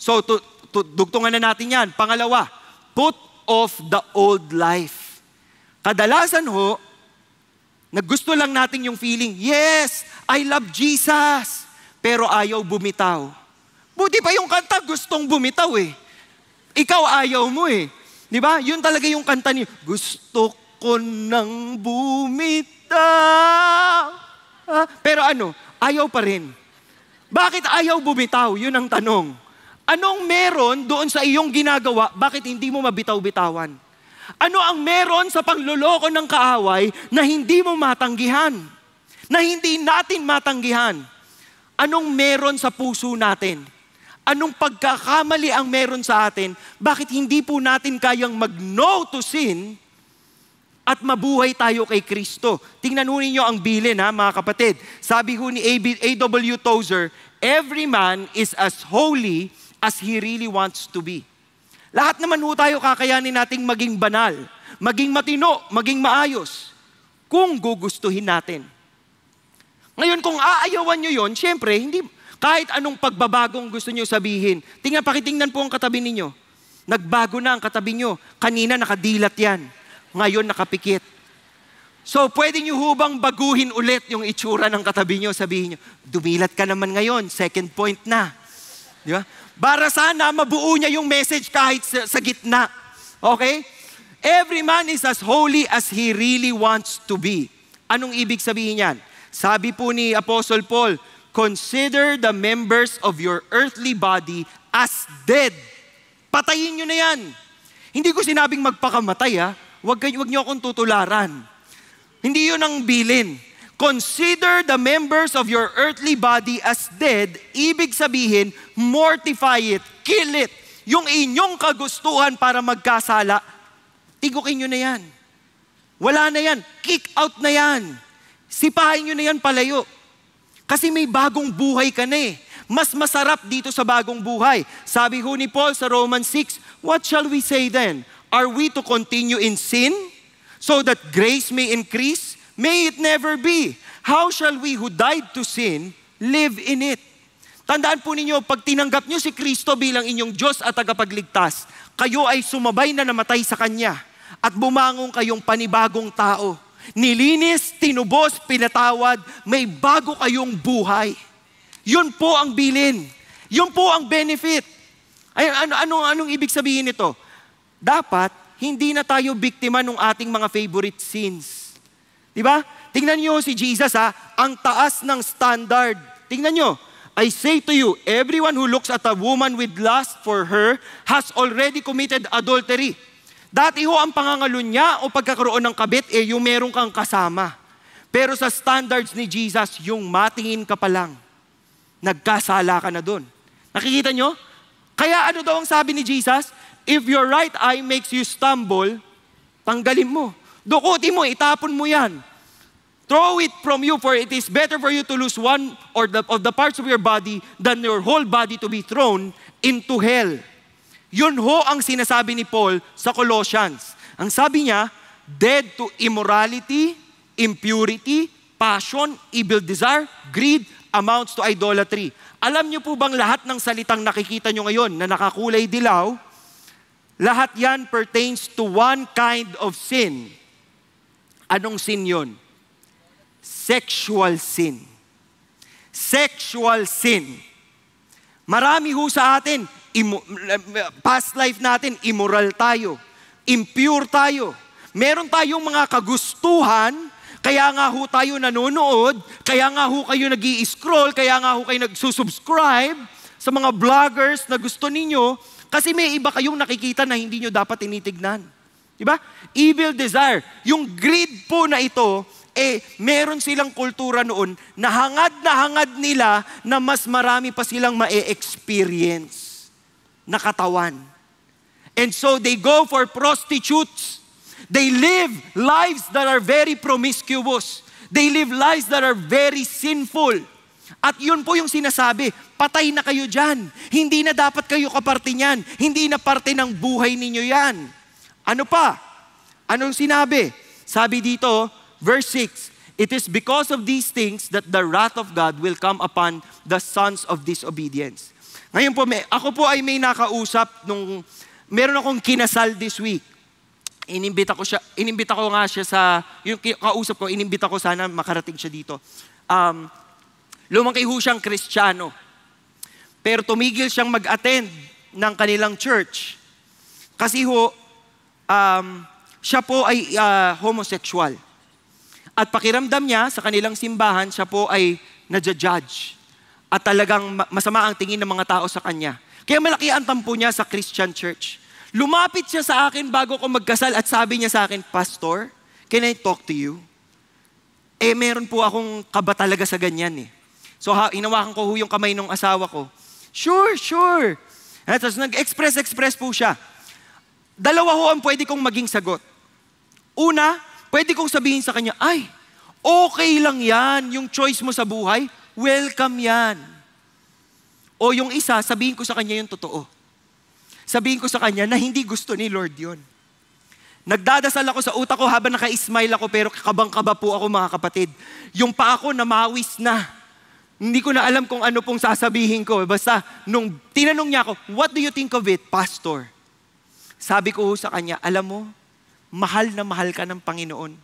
So, dugtungan na natin yan. Pangalawa, put off the old life. Kadalasan ho, naggusto lang natin yung feeling, yes, I love Jesus, pero ayaw bumitaw. Buti pa yung kanta, gustong bumitaw eh. Ikaw ayaw mo eh. Di ba? Yun talaga yung kanta niyo. Gusto ko nang bumitaw. Pero ayaw pa rin. Bakit ayaw bumitaw? Yun ang tanong. Anong meron doon sa iyong ginagawa, bakit hindi mo mabitaw-bitawan? Ano ang meron sa pangloloko ng kaaway na hindi mo matanggihan? Na hindi natin matanggihan? Anong meron sa puso natin? Anong pagkakamali ang meron sa atin? Bakit hindi po natin kayang mag-no to sin at mabuhay tayo kay Kristo? Tingnan ho ninyo ang bilin mga kapatid. Sabi ho ni A.W. Tozer, every man is as holy as he really wants to be. Lahat naman ho tayo kakayanin nating maging banal, maging matino, maging maayos, kung gugustuhin natin. Ngayon, kung aayawan nyo yon, syempre, hindi, kahit anong pagbabagong gusto nyo sabihin, pakitingnan po ang katabi ninyo. Nagbago na ang katabi nyo. Kanina nakadilat yan. Ngayon nakapikit. So, pwede nyo hubang baguhin ulit yung itsura ng katabi nyo. Sabihin nyo, dumilat ka naman ngayon, second point na. Di ba? Para sana mabuo niya yung message kahit sa gitna. Okay? Every man is as holy as he really wants to be. Anong ibig sabihin yan? Sabi po ni Apostle Paul, consider the members of your earthly body as dead. Patayin nyo na yan. Hindi ko sinabing magpakamatay Huwag nyo akong tutularan. Hindi yun ang bilin. Consider the members of your earthly body as dead. Ibig sabihin, mortify it, kill it. Yung inyong kagustuhan para magkasala, tigukin nyo na yan. Wala na yan. Kick out na yan. Sipahin nyo na yan palayo. Kasi may bagong buhay ka na Mas masarap dito sa bagong buhay. Sabi ho ni Paul sa Romans 6, what shall we say then? Are we to continue in sin so that grace may increase? May it never be. How shall we who died to sin live in it? Tandaan po ninyo, pag tinanggap nyo si Kristo bilang inyong Diyos at tagapagligtas, kayo ay sumabay na namatay sa Kanya at bumangong kayong panibagong tao. Nilinis, tinubos, pinatawad, may bago kayong buhay. Yun po ang bilin. Yun po ang benefit. Ay, anong ibig sabihin nito? Dapat, hindi na tayo biktima ng ating mga favorite sins. Diba? Tingnan nyo si Jesus ang taas ng standard. Tingnan nyo, I say to you, everyone who looks at a woman with lust for her has already committed adultery. Dati ho ang pangangalunya o pagkakaroon ng kabit, yung meron kang kasama. Pero sa standards ni Jesus, yung matingin ka pa lang, nagkasala ka na doon. Nakikita nyo? Kaya ano daw ang sabi ni Jesus? If your right eye makes you stumble, tanggalin mo. Dukutin mo, itapon mo yan. Throw it from you, for it is better for you to lose one of the parts of your body than your whole body to be thrown into hell. Yun ho ang sinasabi ni Paul sa Colossians. Ang sabi niya, dead to immorality, impurity, passion, evil desire, greed, amounts to idolatry. Alam niyo po bang lahat ng salitang nakikita niyo ngayon na nakakulay dilaw, Lahat yan pertains to one kind of sin. Anong sin yun? Sexual sin. Sexual sin. Marami ho sa atin, past life natin, immoral tayo, impure tayo. Meron tayong mga kagustuhan, kaya nga ho tayo nanonood, kaya nga ho kayo nag-i-scroll, kaya nga ho kayo nagsusubscribe sa mga vloggers na gusto ninyo, kasi may iba kayong nakikita na hindi nyo dapat tinitignan. Diba? Evil desire. Yung greed po na ito, meron silang kultura noon na hangad nila na mas marami pa silang ma-experience na katawan. And so they go for prostitutes. They live lives that are very promiscuous. They live lives that are very sinful. At yun po yung sinasabi, patay na kayo dyan. Hindi na dapat kayo kaparte niyan. Hindi na parte ng buhay ninyo yan. Ano pa? Anong sinabi? Sabi dito, verse 6, it is because of these things that the wrath of God will come upon the sons of disobedience. Ngayon po, ako po ay may nakausap meron akong kinasal this week. Inimbita ko nga siya yung kausap ko, inimbita ko sana makarating siya dito. Lumaki ho siyang Kristiyano. Pero tumigil siyang mag-attend ng kanilang church. Kasi siya po ay homosexual. At pakiramdam niya sa kanilang simbahan, siya po ay nadja-judge. At talagang masama ang tingin ng mga tao sa kanya. Kaya malaki ang tampo niya sa Christian church. Lumapit siya sa akin bago ko magkasal at sabi niya sa akin, Pastor, can I talk to you? Meron po akong kaba talaga sa ganyan eh. So inawakan ko yung kamay ng asawa ko. Sure. At tapos nag-express po siya. Dalawa ho ang pwede kong maging sagot. Una, pwede kong sabihin sa kanya, ay, okay lang yan, yung choice mo sa buhay, welcome yan. O yung isa, sabihin ko sa kanya yung totoo. Sabihin ko sa kanya na hindi gusto ni Lord yun. Nagdadasal ako sa utak ko habang naka-smile ako, pero kabang-kaba po ako mga kapatid. Yung pa ako namawis na. Hindi ko na alam kung ano pong sasabihin ko. Basta, nung tinanong niya ako, what do you think of it, Pastor? Sabi ko sa kanya, alam mo, mahal na mahal ka ng Panginoon.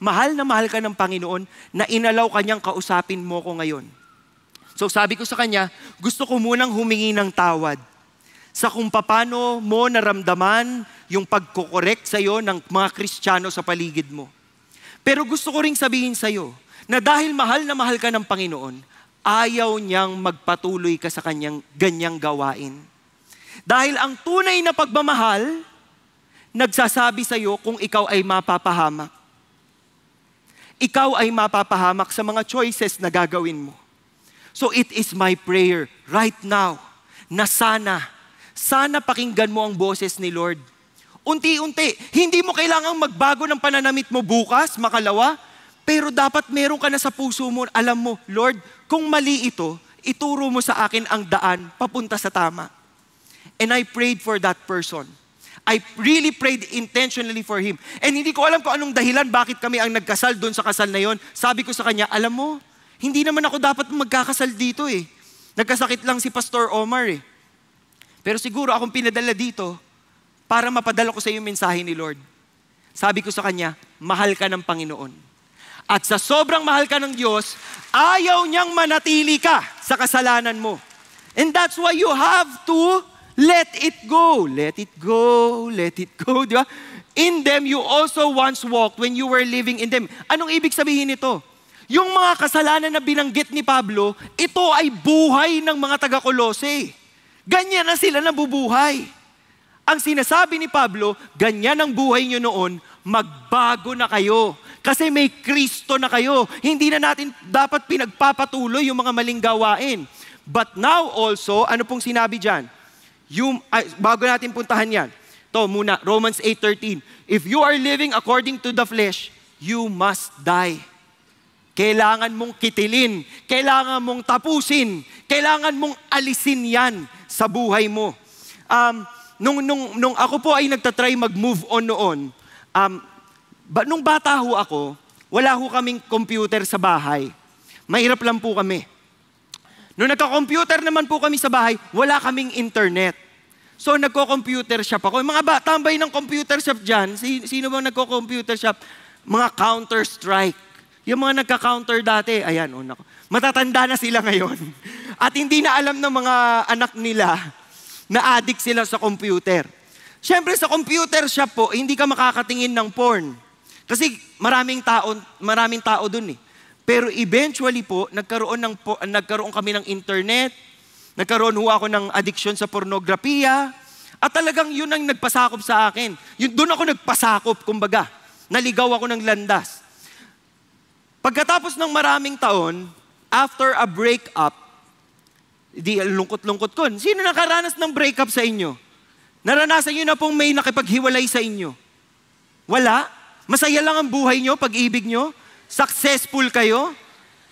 Mahal na mahal ka ng Panginoon na inalaw kanyang kausapin mo ko ngayon. So sabi ko sa kanya, gusto ko munang humingi ng tawad sa kung paano mo naramdaman yung pagkokorek sa'yo ng mga Kristiyano sa paligid mo. Pero gusto ko ring sabihin sa'yo na dahil mahal na mahal ka ng Panginoon, ayaw niyang magpatuloy ka sa kanyang ganyang gawain. Dahil ang tunay na pagmamahal, nagsasabi sa iyo kung ikaw ay mapapahamak. Ikaw ay mapapahamak sa mga choices na gagawin mo. So it is my prayer right now na sana pakinggan mo ang boses ni Lord. Unti-unti, hindi mo kailangang magbago ng pananamit mo bukas, makalawa, pero dapat meron ka na sa puso mo, alam mo, Lord, kung mali ito, ituro mo sa akin ang daan papunta sa tama. And I prayed for that person. I really prayed intentionally for him. And hindi ko alam kung anong dahilan bakit kami ang nagkasal doon sa kasal na yon. Sabi ko sa kanya, alam mo, hindi naman ako dapat magkakasal dito eh. Nagkasakit lang si Pastor Omar eh. Pero siguro akong pinadala dito para mapadala ko sa iyo yung mensahe ni Lord. Sabi ko sa kanya, mahal ka ng Panginoon. At sa sobrang mahal ka ng Diyos, ayaw niyang manatili ka sa kasalanan mo. And that's why you have to let it go. Let it go. Let it go. Di ba? In them, you also once walked when you were living in them. Anong ibig sabihin nito? Yung mga kasalanan na binanggit ni Pablo, ito ay buhay ng mga taga-Kolose. Ganyan na sila nabubuhay. Ang sinasabi ni Pablo, ganyan ang buhay nyo noon, magbago na kayo. Kasi may Kristo na kayo. Hindi na natin dapat pinagpapatuloy yung mga maling gawain. But now also, ano pong sinabi dyan? Bago natin puntahan yan. Ito muna, Romans 8:13. If you are living according to the flesh, you must die. Kailangan mong kitilin. Kailangan mong tapusin. Kailangan mong alisin yan sa buhay mo. Nung ako po ay nagtatry mag-move on noon, nung bata ho ako, wala ho kaming computer sa bahay. Mahirap lang po kami. Nung nagka-computer naman po kami sa bahay, wala kaming internet. So nagko-computer shop ako. Yung mga tambay ng computer shop dyan, sino bang nagko-computer shop? Mga Counter-Strike. Yung mga nagka-counter dati, ayan, matatanda na sila ngayon. At hindi na alam ng mga anak nila na addict sila sa computer. Siyempre sa computer shop po, hindi ka makakatingin ng porn. Kasi maraming tao dun eh. Pero eventually po, nagkaroon kami ng internet, nagkaroon ho ako ng addiction sa pornografiya, at talagang yun ang nagpasakop sa akin. Doon ako nagpasakop, kumbaga. Naligaw ako ng landas. Pagkatapos ng maraming taon, after a breakup, di lungkot-lungkot ko. Sino nakaranas ng breakup sa inyo? Naranasan nyo na pong may nakipaghiwalay sa inyo? Wala? Masaya lang ang buhay nyo, pag-ibig nyo? Successful kayo?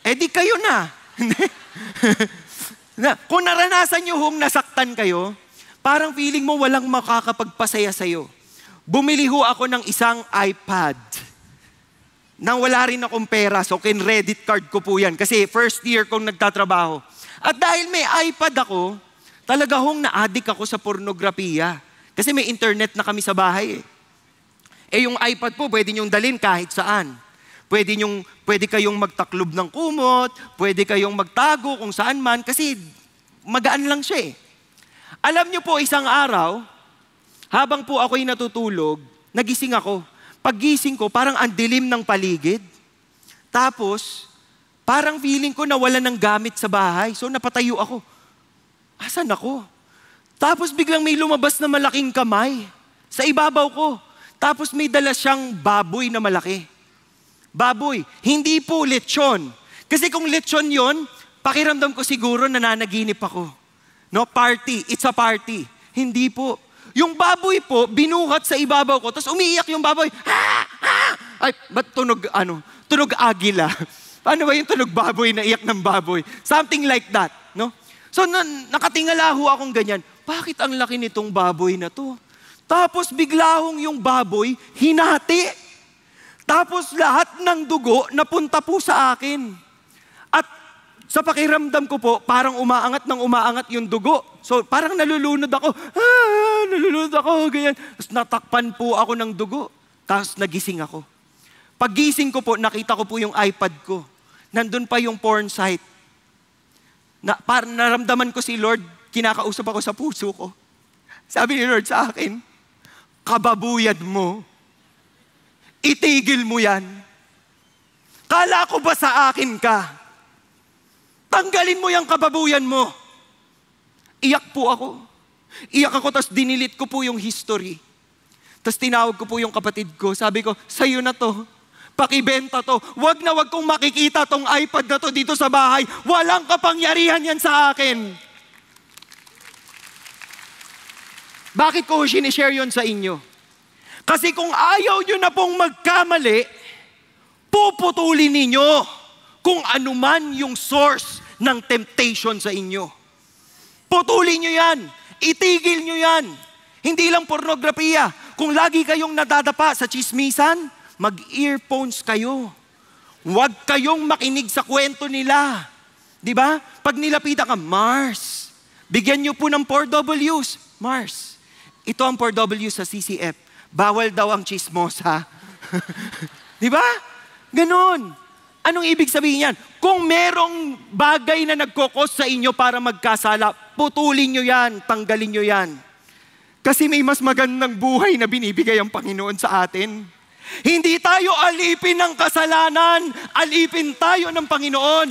Eh di kayo na. Kung naranasan nyo hong nasaktan kayo, parang feeling mo walang makakapagpasaya sa'yo. Bumili ho ako ng isang iPad. Nang wala rin akong pera, so kin-credit card ko po yan. Kasi first year kong nagtatrabaho. At dahil may iPad ako, talaga hong na-addict ako sa pornografiya. Kasi may internet na kami sa bahay eh. Eh yung iPad po, pwede nyong dalhin kahit saan. Pwede kayong magtaklob ng kumot, pwede kayong magtago kung saan man, kasi magaan lang siya eh. Alam nyo po, isang araw, habang po ako'y natutulog, nagising ako. Paggising ko, parang ang dilim ng paligid. Tapos, parang feeling ko nawala ng gamit sa bahay. So napatayo ako. Asan ako? Tapos biglang may lumabas na malaking kamay sa ibabaw ko. Tapos may dala siyang baboy na malaki. Baboy, hindi po lechon. Kasi kung lechon yon, pakiramdam ko siguro nananaginip ako. No, party, it's a party. Hindi po. Yung baboy po, binuhat sa ibabaw ko, tapos umiiyak yung baboy. Ha! Ha! Ay, ba't tunog agila? Paano ba yung tunog baboy na iyak ng baboy? Something like that, no? So, nakatingala ho akong ganyan. Bakit ang laki nitong baboy na to? Tapos bigla hong yung baboy, hinati. Tapos lahat ng dugo napunta po sa akin. At sa pakiramdam ko po, parang umaangat yung dugo. So parang nalulunod ako, ganyan. Tapos natakpan po ako ng dugo. Tapos nagising ako. Paggising ko po, nakita ko po yung iPad ko. Nandun pa yung porn site. Parang naramdaman ko si Lord, kinakausap ako sa puso ko. Sabi ni Lord sa akin, kababuyan mo. Itigil mo yan. Kala ko ba sa akin ka? Tanggalin mo yung kababuyan mo. Iyak po ako. Iyak ako, tapos dinilit ko po yung history. Tapos tinawag ko po yung kapatid ko. Sabi ko, sa'yo na to. Pakibenta to. Wag na wag kong makikita tong iPad na to dito sa bahay. Walang kapangyarihan yan sa akin. Bakit ko sinishare yun sa inyo? Kasi kung ayaw nyo na pong magkamali, puputulin ninyo kung anuman yung source ng temptation sa inyo. Putulin nyo yan. Itigil nyo yan. Hindi lang pornografiya. Kung lagi kayong nadadapa sa chismisan, mag-earphones kayo. Huwag kayong makinig sa kwento nila. Di ba? Pag nilapitan ka, Mars. Bigyan nyo po ng 4Ws. Mars. Ito ang 4W sa CCF. Bawal daw ang chismosa. Di ba? Ganon. Anong ibig sabihin yan? Kung merong bagay na nagkokos sa inyo para magkasala, putulin nyo yan, tanggalin nyo yan. Kasi may mas magandang buhay na binibigay ang Panginoon sa atin. Hindi tayo alipin ng kasalanan, alipin tayo ng Panginoon.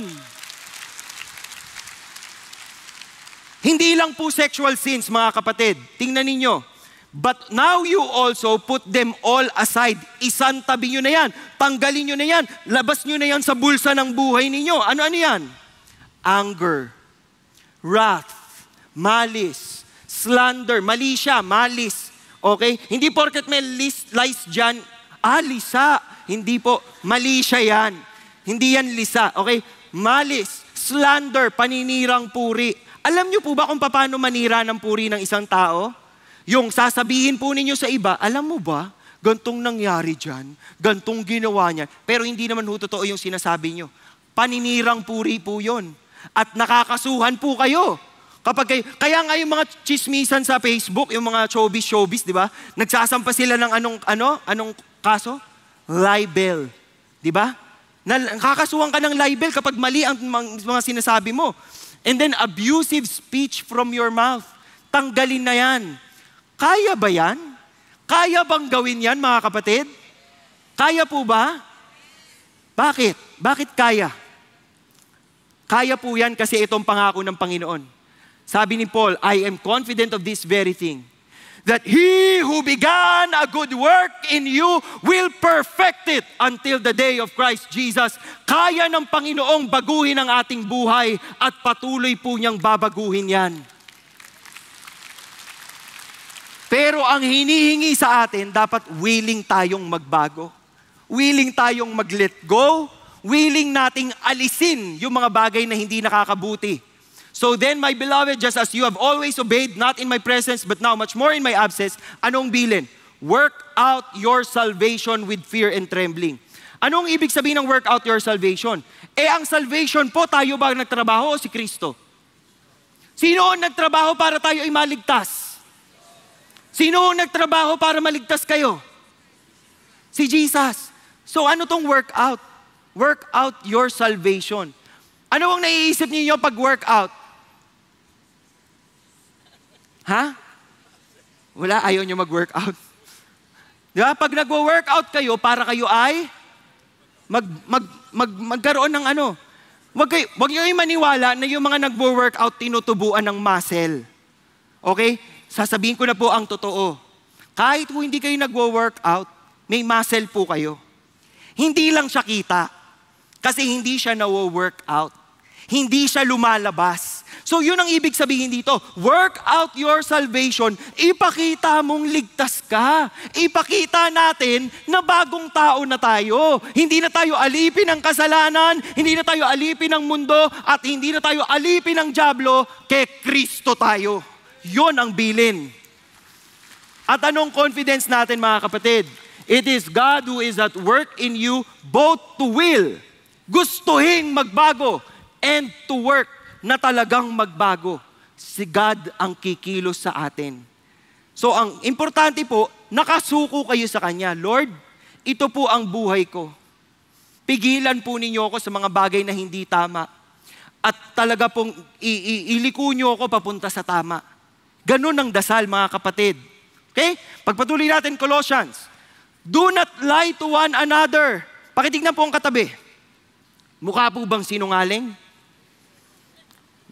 Hindi lang po sexual sins, mga kapatid. Tingnan ninyo. But now you also put them all aside. Isantabi nyo na yan. Tanggalin nyo na yan. Labas nyo na yan sa bulsa ng buhay ninyo. Ano-ano yan? Anger, wrath, malice, slander. Mali siya, malice. Okay? Hindi porket may lies dyan. Lisa. Hindi po. Mali siya yan. Hindi yan lisa. Okay? Malice, slander, paninirang puri. Alam nyo po ba kung paano manira ng puri ng isang tao? Yung sasabihin po ninyo sa iba, alam mo ba, gantong nangyari dyan, gantong ginawa niya, pero hindi naman ho totoo yung sinasabi nyo. Paninirang puri po yun. At nakakasuhan po kayo. Kaya nga yung mga chismisan sa Facebook, yung mga showbiz, di ba? Nagsasampa sila ng anong kaso? Libel. Di ba? Kakasuhan ka ng libel kapag mali ang mga sinasabi mo. And then abusive speech from your mouth. Tanggalin na yan. Kaya ba yan? Kaya bang gawin yan, mga kapatid? Kaya po ba? Bakit? Bakit kaya? Kaya po yan kasi itong pangako ng Panginoon. Sabi ni Paul, I am confident of this very thing, that He who began a good work in you will perfect it until the day of Christ Jesus. Kaya ng Panginoong baguhin ang ating buhay at patuloy po niyang babaguhin yan. Pero ang hinihingi sa atin, dapat willing tayong magbago. Willing tayong mag-let go. Willing nating alisin yung mga bagay na hindi nakakabuti. So then, my beloved, just as you have always obeyed, not in my presence, but now much more in my absence, anong bilin? Work out your salvation with fear and trembling. Anong ibig sabihin ng work out your salvation? Ang salvation po, tayo ba nagtrabaho o si Kristo? Sino ang nagtrabaho para tayo ay maligtas? Sino ang nagtrabaho para maligtas kayo? Si Jesus. So ano tong work out? Work out your salvation. Ano ang naiisip niyo pag work out? Ha? Wala, ayaw niyo mag-workout. Di ba? Pag nagwo-workout kayo, para kayo ay magkaroon ng ano. Wag niyo maniwala na yung mga nagwo-workout tinutubuan ng muscle. Okay? Sasabihin ko na po ang totoo. Kahit kung hindi kayo nagwo-workout, may muscle po kayo. Hindi lang siya kita. Kasi hindi siya nawo-workout. Hindi siya lumalabas. So yun ang ibig sabihin dito. Work out your salvation. Ipakita mong ligtas ka. Ipakita natin na bagong tao na tayo. Hindi na tayo alipin ng kasalanan, hindi na tayo alipin ng mundo, at hindi na tayo alipin ng dyablo, kay Kristo tayo. Yun ang bilin. At anong confidence natin, mga kapatid? It is God who is at work in you both to will, gustuhin magbago, and to work, na talagang magbago. Si God ang kikilos sa atin. So ang importante po, nakasuko kayo sa Kanya. Lord, ito po ang buhay ko. Pigilan po ninyo ako sa mga bagay na hindi tama. At talaga pong iliko nyo ako papunta sa tama. Ganun ang dasal, mga kapatid. Okay? Pagpatuloy natin, Colossians. Do not lie to one another. Pakitignan po ang katabi. Mukha po bang sinungaling?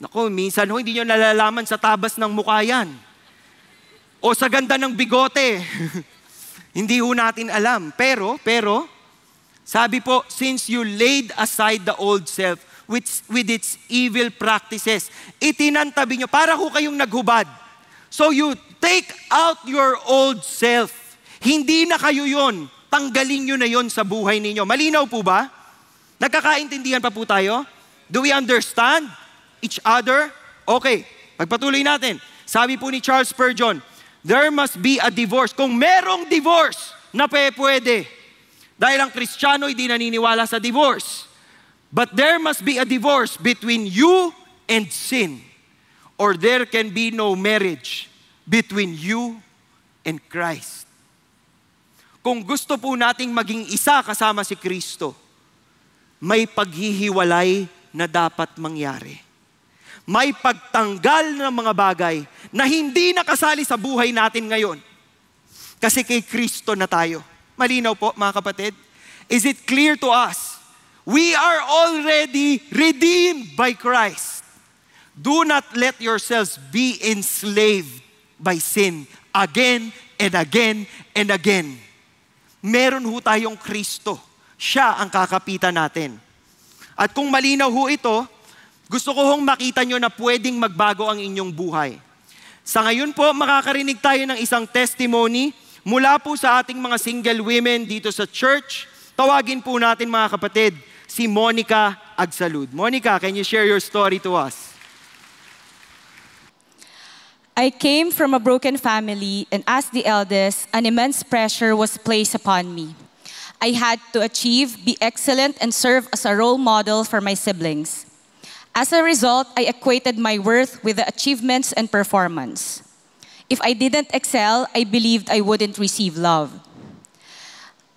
Naku, minsan hindi nyo nalalaman sa tabas ng mukha yan. O sa ganda ng bigote. Hindi ho natin alam. Pero, sabi po, since you laid aside the old self with its evil practices, itinantabi nyo, para ho kayong naghubad. So you take out your old self. Hindi na kayo yon. Tanggalin nyo na yon sa buhay ninyo. Malinaw po ba? Nagkakaintindihan pa po tayo? Do we understand each other? Okay, pagpatuloy natin. Sabi po ni Charles Spurgeon, there must be a divorce. Kung merong divorce na pwede, dahil ang Kristiyano hindi naniniwala sa divorce. But there must be a divorce between you and sin, or there can be no marriage between you and Christ. Kung gusto po nating maging isa kasama si Kristo, may paghihiwalay na dapat mangyari. May pagtanggal ng mga bagay na hindi nakasali sa buhay natin ngayon. Kasi kay Kristo na tayo. Malinaw po, mga kapatid? Is it clear to us? We are already redeemed by Christ. Do not let yourselves be enslaved by sin again and again and again. Meron ho tayong Kristo. Siya ang kakapitan natin. At kung malinaw ho ito, gusto ko hong makita nyo na pwedeng magbago ang inyong buhay. Sa ngayon po, makakarinig tayo ng isang testimony mula po sa ating mga single women dito sa church. Tawagin po natin, mga kapatid, si Monica Agsalud. Monica, can you share your story to us? I came from a broken family, and as the eldest, an immense pressure was placed upon me. I had to achieve, be excellent, and serve as a role model for my siblings. As a result, I equated my worth with the achievements and performance. If I didn't excel, I believed I wouldn't receive love.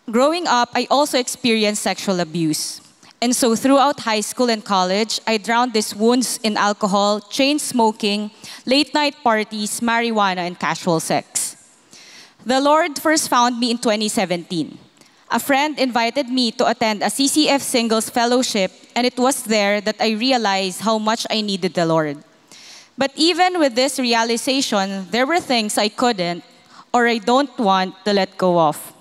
Growing up, I also experienced sexual abuse. And so throughout high school and college, I drowned these wounds in alcohol, chain smoking, late night parties, marijuana, and casual sex. The Lord first found me in 2017. A friend invited me to attend a CCF Singles Fellowship, and it was there that I realized how much I needed the Lord. But even with this realization, there were things I couldn't or I don't want to let go of.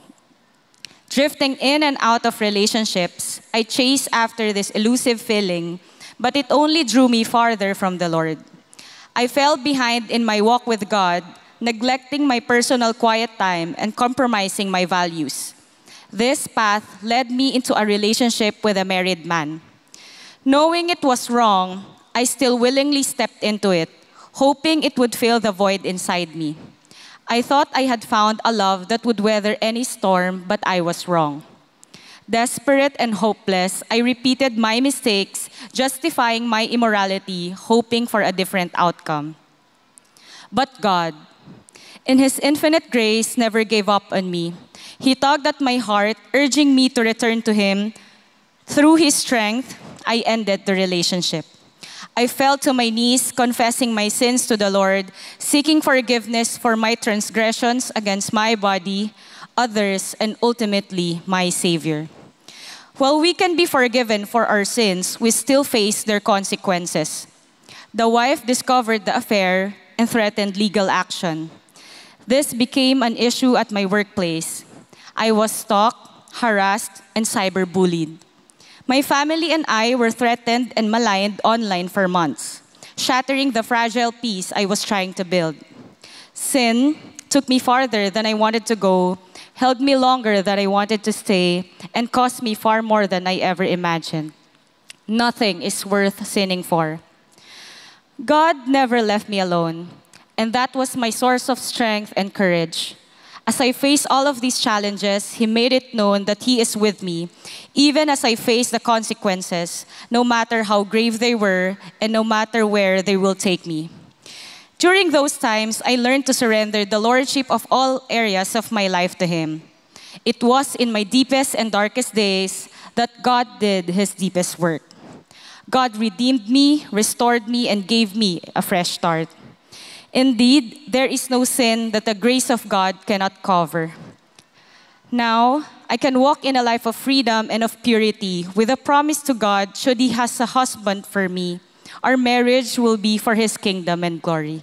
Drifting in and out of relationships, I chased after this elusive feeling, but it only drew me farther from the Lord. I fell behind in my walk with God, neglecting my personal quiet time and compromising my values. This path led me into a relationship with a married man. Knowing it was wrong, I still willingly stepped into it, hoping it would fill the void inside me. I thought I had found a love that would weather any storm, but I was wrong. Desperate and hopeless, I repeated my mistakes, justifying my immorality, hoping for a different outcome. But God, in His infinite grace, never gave up on me. He tugged at my heart, urging me to return to Him. Through His strength, I ended the relationship. I fell to my knees, confessing my sins to the Lord, seeking forgiveness for my transgressions against my body, others, and ultimately my Savior. While we can be forgiven for our sins, we still face their consequences. The wife discovered the affair and threatened legal action. This became an issue at my workplace. I was stalked, harassed, and cyberbullied. My family and I were threatened and maligned online for months, shattering the fragile peace I was trying to build. Sin took me farther than I wanted to go, held me longer than I wanted to stay, and cost me far more than I ever imagined. Nothing is worth sinning for. God never left me alone, and that was my source of strength and courage. As I face all of these challenges, He made it known that He is with me, even as I face the consequences, no matter how grave they were and no matter where they will take me. During those times, I learned to surrender the lordship of all areas of my life to Him. It was in my deepest and darkest days that God did His deepest work. God redeemed me, restored me, and gave me a fresh start. Indeed, there is no sin that the grace of God cannot cover. Now, I can walk in a life of freedom and of purity with a promise to God, should He has a husband for me, our marriage will be for His kingdom and glory.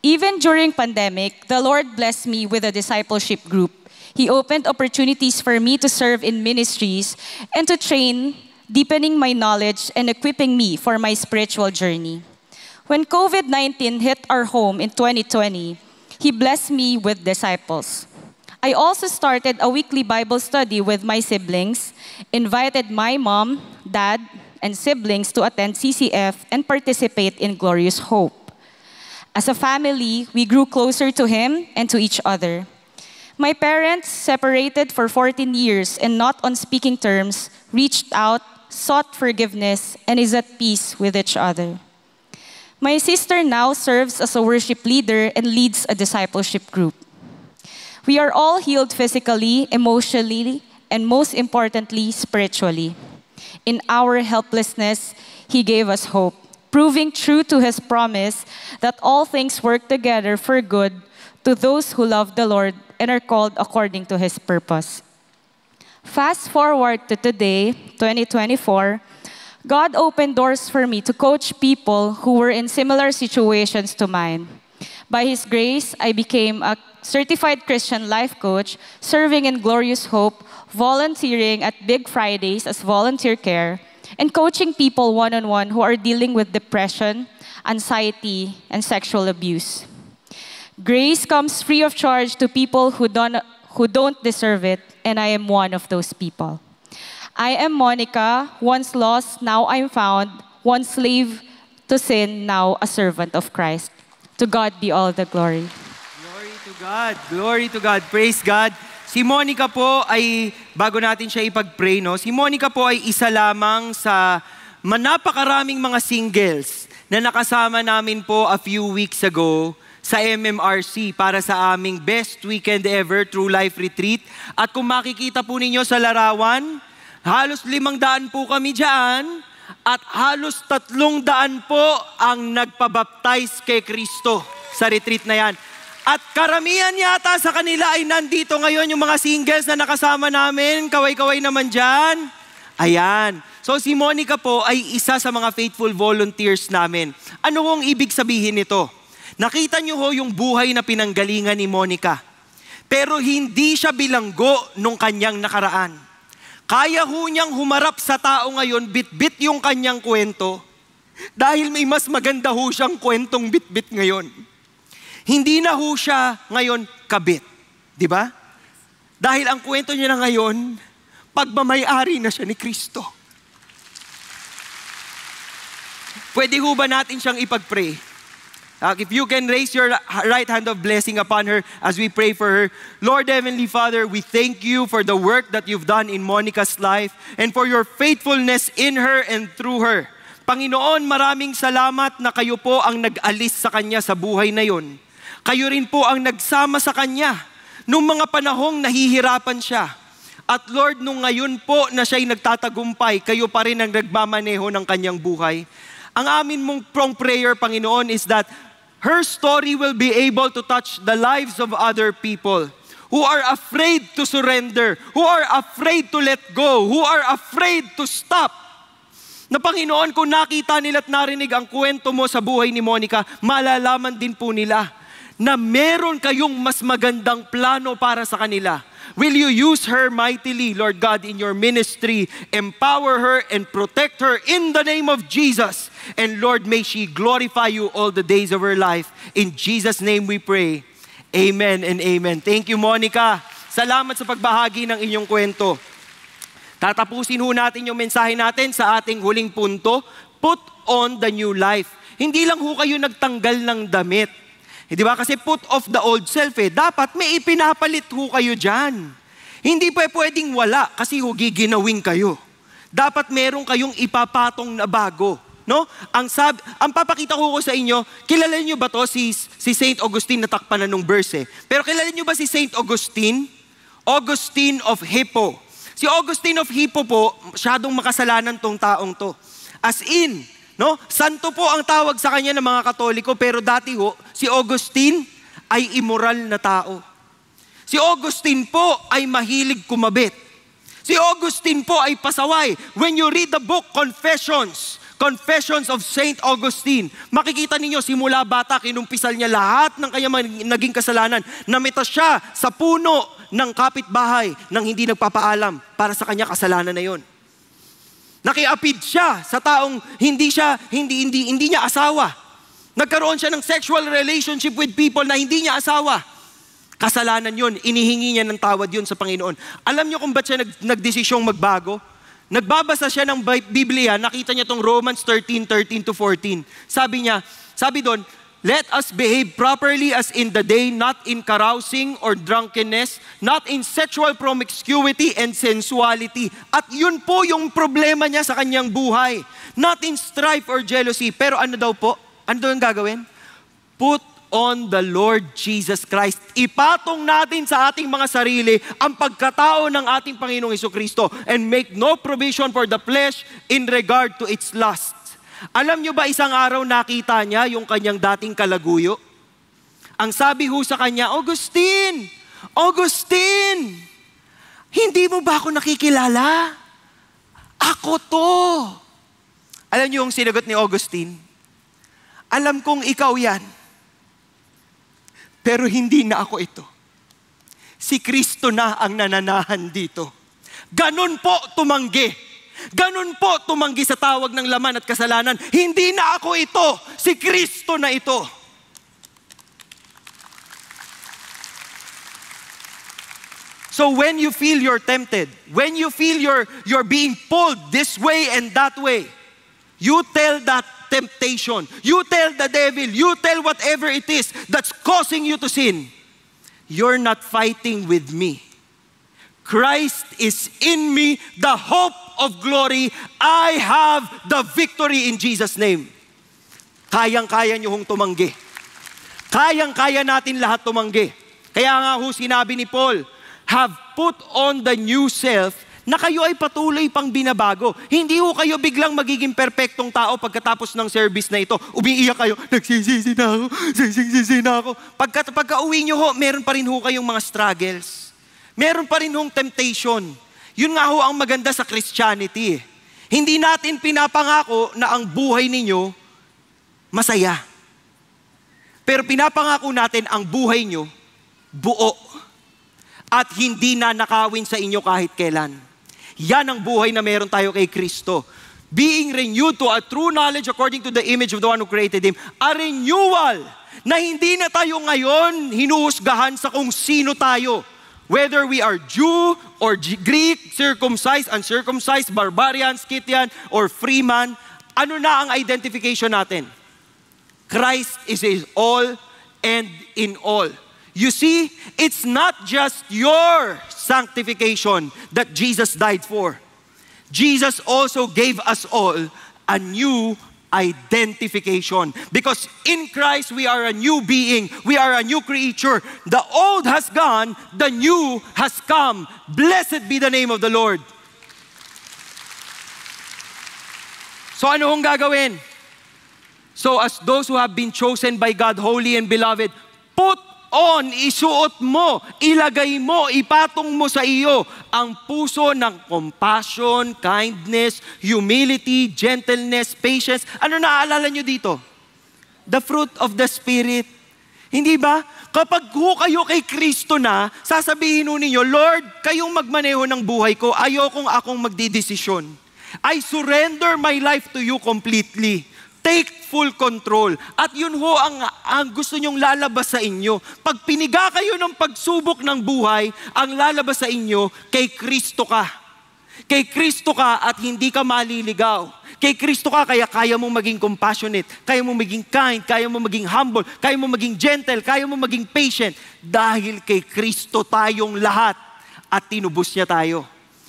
Even during pandemic, the Lord blessed me with a discipleship group. He opened opportunities for me to serve in ministries and to train, deepening my knowledge and equipping me for my spiritual journey. When COVID-19 hit our home in 2020, He blessed me with disciples. I also started a weekly Bible study with my siblings, invited my mom, dad, and siblings to attend CCF and participate in Glorious Hope. As a family, we grew closer to Him and to each other. My parents, separated for 14 years and not on speaking terms, reached out, sought forgiveness, and is at peace with each other. My sister now serves as a worship leader and leads a discipleship group. We are all healed physically, emotionally, and most importantly, spiritually. In our helplessness, He gave us hope, proving true to His promise that all things work together for good to those who love the Lord and are called according to His purpose. Fast forward to today, 2024, God opened doors for me to coach people who were in similar situations to mine. By His grace, I became a certified Christian life coach, serving in Glorious Hope, volunteering at Big Fridays as volunteer care, and coaching people one-on-one who are dealing with depression, anxiety, and sexual abuse. Grace comes free of charge to people who don't deserve it, and I am one of those people. I am Monica, once lost, now I'm found, once slave to sin, now a servant of Christ. To God be all the glory. Glory to God. Glory to God. Praise God. Si Monica po ay, bago natin siya ipag-pray, no? Si Monica po ay isa lamang sa Napakaraming mga singles na nakasama namin po a few weeks ago sa MMRC para sa aming best weekend ever True Life Retreat. At kung makikita po ninyo sa larawan, halos 500 po kami dyan at halos 300 po ang nagpabaptize kay Kristo sa retreat na yan. At karamihan yata sa kanila ay nandito ngayon yung mga singles na nakasama namin. Kaway-kaway naman dyan. Ayan. So si Monica po ay isa sa mga faithful volunteers namin. Ano hong ibig sabihin nito? Nakita niyo ho yung buhay na pinanggalingan ni Monica. Pero hindi siya bilanggo nung kanyang nakaraan. Kaya ho niyang humarap sa tao ngayon, bit-bit yung kanyang kwento. Dahil may mas maganda ho siyang kwentong bit-bit ngayon. Hindi na ho siya ngayon kabit. Di ba? Dahil ang kwento niya na ngayon, pagmamayari na siya ni Kristo. Pwede ho ba natin siyang ipag-pray? If you can raise your right hand of blessing upon her as we pray for her. Lord Heavenly Father, we thank you for the work that you've done in Monica's life and for your faithfulness in her and through her. Panginoon, maraming salamat na kayo po ang nag-alis sa kanya sa buhay na yon. Kayo rin po ang nagsama sa kanya nung mga panahong nahihirapan siya. At Lord, nung ngayon po na siya'y nagtatagumpay, kayo pa rin ang nagmamaneho ng kanyang buhay. Ang amin mong prong prayer, Panginoon, is that her story will be able to touch the lives of other people who are afraid to surrender, who are afraid to let go, who are afraid to stop. Na Panginoon, kung nakita nila at narinig ang kwento mo sa buhay ni Monica, malalaman din po nila na meron kayong mas magandang plano para sa kanila. Will you use her mightily, Lord God, in your ministry? Empower her and protect her in the name of Jesus. And Lord, may she glorify you all the days of her life. In Jesus' name we pray. Amen and amen. Thank you, Monica. Salamat sa pagbahagi ng inyong kwento. Tatapusin ho natin yung mensahe natin sa ating huling punto. Put on the new life. Hindi lang ho kayo nagtanggal ng damit. Di ba? Kasi put off the old self eh. Dapat may ipinapalit ho kayo dyan. Hindi pa pwedeng wala kasi ho giginawin kayo. Dapat meron kayong ipapatong na bago. No? Ang papakita ko sa inyo, kilala niyo ba to si Saint Augustine, natakpan na nung verse eh. Pero kilala niyo ba si Saint Augustine? Augustine of Hippo. Si Augustine of Hippo po, masyadong makasalanan tong taong to. As in, no? Santo po ang tawag sa kanya ng mga Katoliko, pero dati ho, si Augustine ay immoral na tao. Si Augustine po ay mahilig kumabit. Si Augustine po ay pasaway. When you read the book Confessions of Saint Augustine, makikita ninyo simula bata, kinumpisal niya lahat ng kanyang naging kasalanan. Namita siya sa puno ng kapitbahay nang hindi nagpapaalam para sa kanya kasalanan na yon. Nakiapid siya sa taong hindi niya asawa. Nagkaroon siya ng sexual relationship with people na hindi niya asawa. Kasalanan yun. Inihingi niya ng tawad yun sa Panginoon. Alam niyo kung ba't siya nagdesisyong magbago? Nagbabasa siya ng Biblia, nakita niya tong Romans 13:13-14. Sabi doon, let us behave properly as in the day, not in carousing or drunkenness, not in sexual promiscuity and sensuality. At yun po yung problema niya sa kanyang buhay. Not in strife or jealousy. Pero ano daw po? Ano daw yung gagawin? Put on the Lord Jesus Christ. Ipatong natin sa ating mga sarili ang pagkatao ng ating Panginoong Jesucristo and make no provision for the flesh in regard to its lusts. Alam nyo ba isang araw nakita niya yung kanyang dating kalaguyo? Ang sabi ho sa kanya, Augustine, hindi mo ba ako nakikilala? Ako to. Alam niyo yung sinagot ni Augustine? Alam kong ikaw yan. Pero hindi na ako ito. Si Kristo na ang nananahan dito. Ganon po tumanggi. Ganon po tumanggi sa tawag ng laman at kasalanan. Hindi na ako ito. Si Kristo na ito. So when you feel you're tempted, when you feel you're being pulled this way and that way, you tell that temptation, you tell the devil, you tell whatever it is that's causing you to sin, you're not fighting with me. Christ is in me, the hope of glory, I have the victory in Jesus' name. Kayang-kaya nyo hong tumanggi. Kayang-kaya natin lahat tumanggi. Kaya nga ho sinabi ni Paul, have put on the new self na kayo ay patuloy pang binabago. Hindi ho kayo biglang magiging perpektong tao pagkatapos ng service na ito. Umiiyak kayo, nagsisisi na ako. Pagka uwi nyo ho, meron pa rin ho kayong mga struggles. Meron pa rin hong temptation. Yun nga ho ang maganda sa Christianity. Hindi natin pinapangako na ang buhay ninyo masaya. Pero pinapangako natin ang buhay nyo buo at hindi na nakawin sa inyo kahit kailan. Yan ang buhay na meron tayo kay Kristo. Being renewed to a true knowledge according to the image of the one who created Him. A renewal na hindi na tayo ngayon hinuhusgahan sa kung sino tayo. Whether we are Jew or Greek, circumcised, uncircumcised, barbarian, Scythian, or free man, ano na ang identification natin? Christ is His all and in all. You see, it's not just your sanctification that Jesus died for. Jesus also gave us all a new identification. Because in Christ, we are a new being. We are a new creature. The old has gone, the new has come. Blessed be the name of the Lord. So ano hong gagawin? So as those who have been chosen by God, holy and beloved, put on, isuot mo, ilagay mo, ipatong mo sa iyo ang puso ng compassion, kindness, humility, gentleness, patience. Ano naaalala nyo dito? The fruit of the Spirit. Hindi ba? Kapag kayo kay Kristo na, sasabihin ninyo, Lord, kayong magmaneho ng buhay ko, ayokong akong magdidesisyon. I surrender my life to you completely. Take full control. At yun ho ang gusto nyong lalabas sa inyo. Pag piniga kayo ng pagsubok ng buhay, ang lalabas sa inyo, kay Kristo ka. Kay Kristo ka at hindi ka maliligaw. Kay Kristo ka kaya kaya mong maging compassionate, kaya mong maging kind, kaya mong maging humble, kaya mong maging gentle, kaya mong maging patient. Dahil kay Kristo tayong lahat at tinubos niya tayo.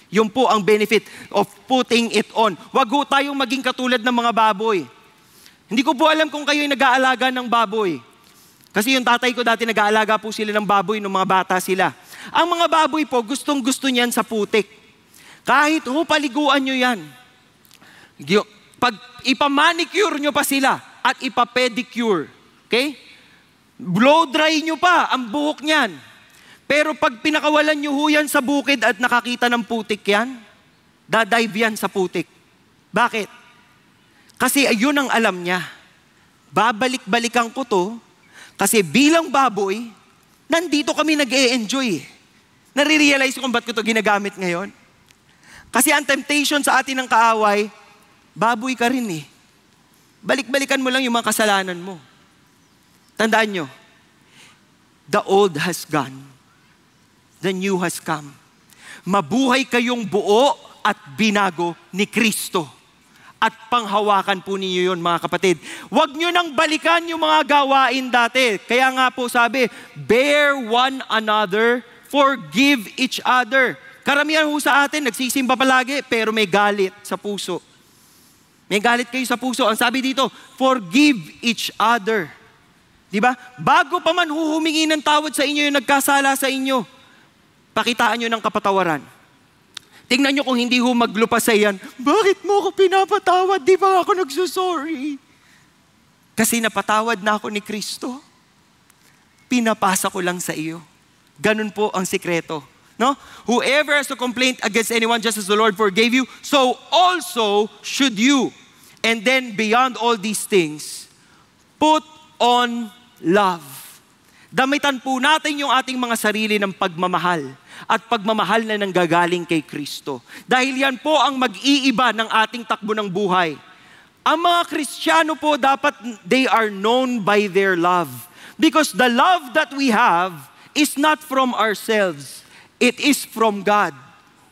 Yun po ang benefit of putting it on. Wag ho tayong maging katulad ng mga baboy. Hindi ko po alam kung kayo ay nag-aalaga ng baboy. Kasi yung tatay ko dati nag-aalaga po sila ng baboy nung mga bata sila. Ang mga baboy po, gustong-gusto niyan sa putik. Kahit paliguan nyo yan. Pag ipamanicure nyo pa sila at ipapedicure, okay? Blow dry nyo pa ang buhok niyan. Pero pag pinakawalan nyo yan sa bukid at nakakita ng putik yan, dadive yan sa putik. Bakit? Kasi ayun ang alam niya. Babalik-balikan ko to kasi bilang baboy, nandito kami nag-e-enjoy. Nare-realize ko kung ba't ko to ginagamit ngayon. Kasi ang temptation sa atin ng kaaway, baboy ka rin eh. Balik-balikan mo lang yung mga kasalanan mo. Tandaan nyo, the old has gone. The new has come. Mabuhay kayong buo at binago ni Kristo. At panghawakan po ninyo yun, mga kapatid. Huwag nyo nang balikan yung mga gawain dati. Kaya nga po sabi, bear one another, forgive each other. Karamihan ho sa atin, nagsisimba palagi, pero may galit sa puso. May galit kayo sa puso. Ang sabi dito, forgive each other. Diba? Bago pa man humingi ng tawad sa inyo yung nagkasala sa inyo, pakitaan nyo ng kapatawaran. Tingnan nyo kung hindi ho maglupa sa iyan, bakit mo ako pinapatawad? Di ba ako nagsusorry? Kasi napatawad na ako ni Kristo. Pinapasa ko lang sa iyo. Ganun po ang sikreto. No? Whoever has a complaint against anyone just as the Lord forgave you, so also should you. And then beyond all these things, put on love. Damitan po natin yung ating mga sarili ng pagmamahal at pagmamahal na nanggagaling kay Kristo. Dahil yan po ang mag-iiba ng ating takbo ng buhay. Ang mga Kristiyano po dapat they are known by their love. Because the love that we have is not from ourselves. It is from God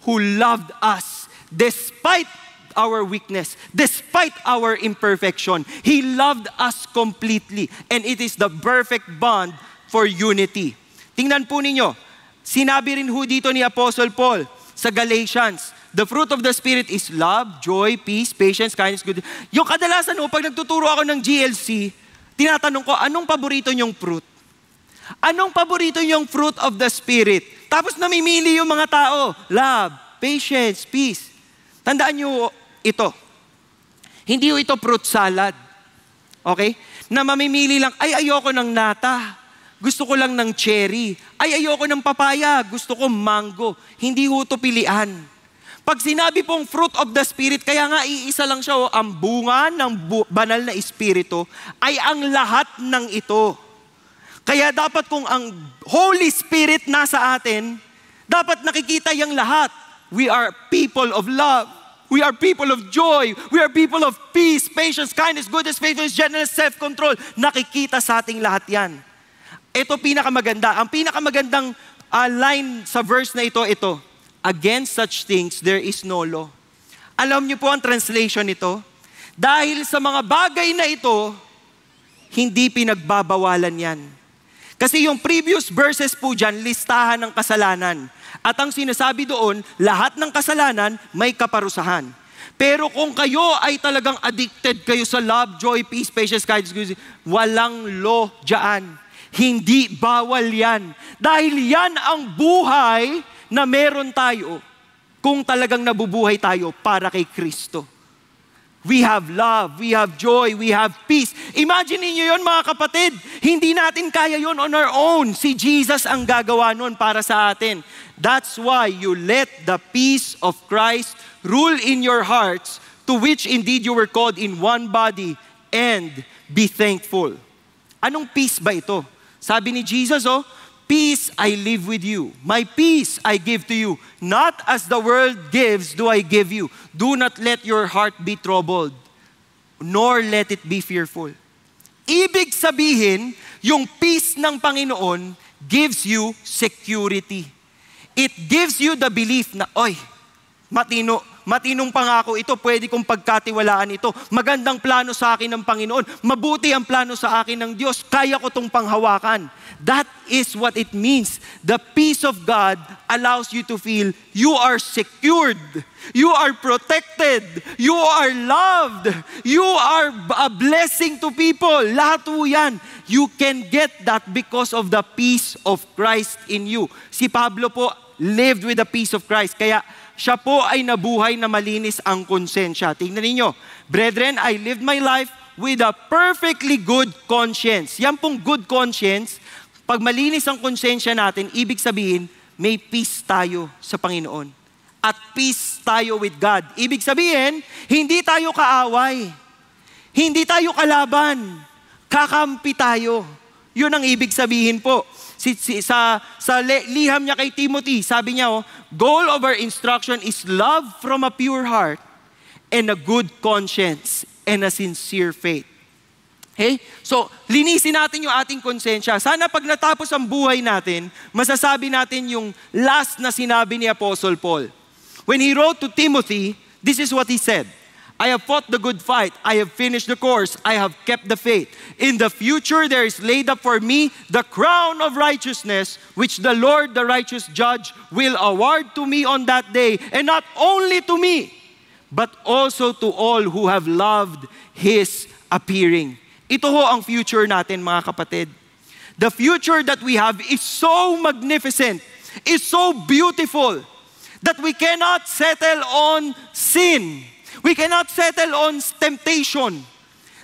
who loved us despite our weakness, despite our imperfection. He loved us completely. And it is the perfect bond for unity. Tingnan po ninyo, sinabi rin ho dito ni Apostle Paul sa Galatians, The fruit of the Spirit is love, joy, peace, patience, kindness, goodness. Yung kadalasan pag nagtuturo ako ng GLC, tinatanong ko, anong paborito niyong fruit? Anong paborito niyong fruit of the Spirit? Tapos namimili yung mga tao, love, patience, peace. Tandaan niyo ito. Hindi ito fruit salad. Okay? Na mamimili lang, ay ayoko ng nata. Gusto ko lang ng cherry. Ay, ayoko ng papaya. Gusto ko mango. Hindi ho ito pilian. Pag sinabi pong fruit of the Spirit, kaya nga iisa lang siya, ang bunga ng banal na Espiritu ay ang lahat ng ito. Kaya dapat kung ang Holy Spirit nasa atin, dapat nakikita yung lahat. We are people of love. We are people of joy. We are people of peace, patience, kindness, goodness, faithfulness, gentleness, self-control. Nakikita sa ating lahat yan. Ito pinakamaganda. Ang pinakamagandang line sa verse na ito. Against such things, there is no law. Alam niyo po ang translation nito? Dahil sa mga bagay na ito, hindi pinagbabawalan yan. Kasi yung previous verses po dyan, listahan ng kasalanan. At ang sinasabi doon, lahat ng kasalanan may kaparusahan. Pero kung kayo ay talagang addicted kayo sa love, joy, peace, patience, kindness, goodness, walang law dyan. Hindi bawal yan. Dahil yan ang buhay na meron tayo kung talagang nabubuhay tayo para kay Kristo. We have love, we have joy, we have peace. Imagine niyo yun mga kapatid. Hindi natin kaya yun on our own. Si Jesus ang gagawa nun para sa atin. That's why you let the peace of Christ rule in your hearts, to which indeed you were called in one body, and be thankful. Anong peace ba ito? Sabi ni Jesus, peace I live with you. My peace I give to you. Not as the world gives do I give you. Do not let your heart be troubled, nor let it be fearful. Ibig sabihin, yung peace ng Panginoon gives you security. It gives you the belief na, matinong pangako ito, pwede kong pagkatiwalaan ito. Magandang plano sa akin ng Panginoon. Mabuti ang plano sa akin ng Diyos. Kaya ko itong panghawakan. That is what it means. The peace of God allows you to feel you are secured. You are protected. You are loved. You are a blessing to people. Lahat po yan. You can get that because of the peace of Christ in you. Si Pablo po lived with the peace of Christ. Kaya siya po ay nabuhay na malinis ang konsensya. Tingnan ninyo, brethren, I lived my life with a perfectly good conscience. Yan pong good conscience, pag malinis ang konsensya natin, ibig sabihin, may peace tayo sa Panginoon. At peace tayo with God. Ibig sabihin, hindi tayo kaaway. Hindi tayo kalaban. Kakampi tayo. Yun ang ibig sabihin po. Sa liham niya kay Timothy, sabi niya, goal of our instruction is love from a pure heart and a good conscience and a sincere faith. Okay? So, linisin natin yung ating konsensya. Sana pag natapos ang buhay natin, masasabi natin yung last na sinabi ni Apostle Paul. When he wrote to Timothy, this is what he said. I have fought the good fight. I have finished the course. I have kept the faith. In the future, there is laid up for me the crown of righteousness, which the Lord, the righteous judge, will award to me on that day. And not only to me, but also to all who have loved His appearing. Ito ho ang future natin, mga kapatid. The future that we have is so magnificent, is so beautiful, that we cannot settle on sin. We cannot settle on temptation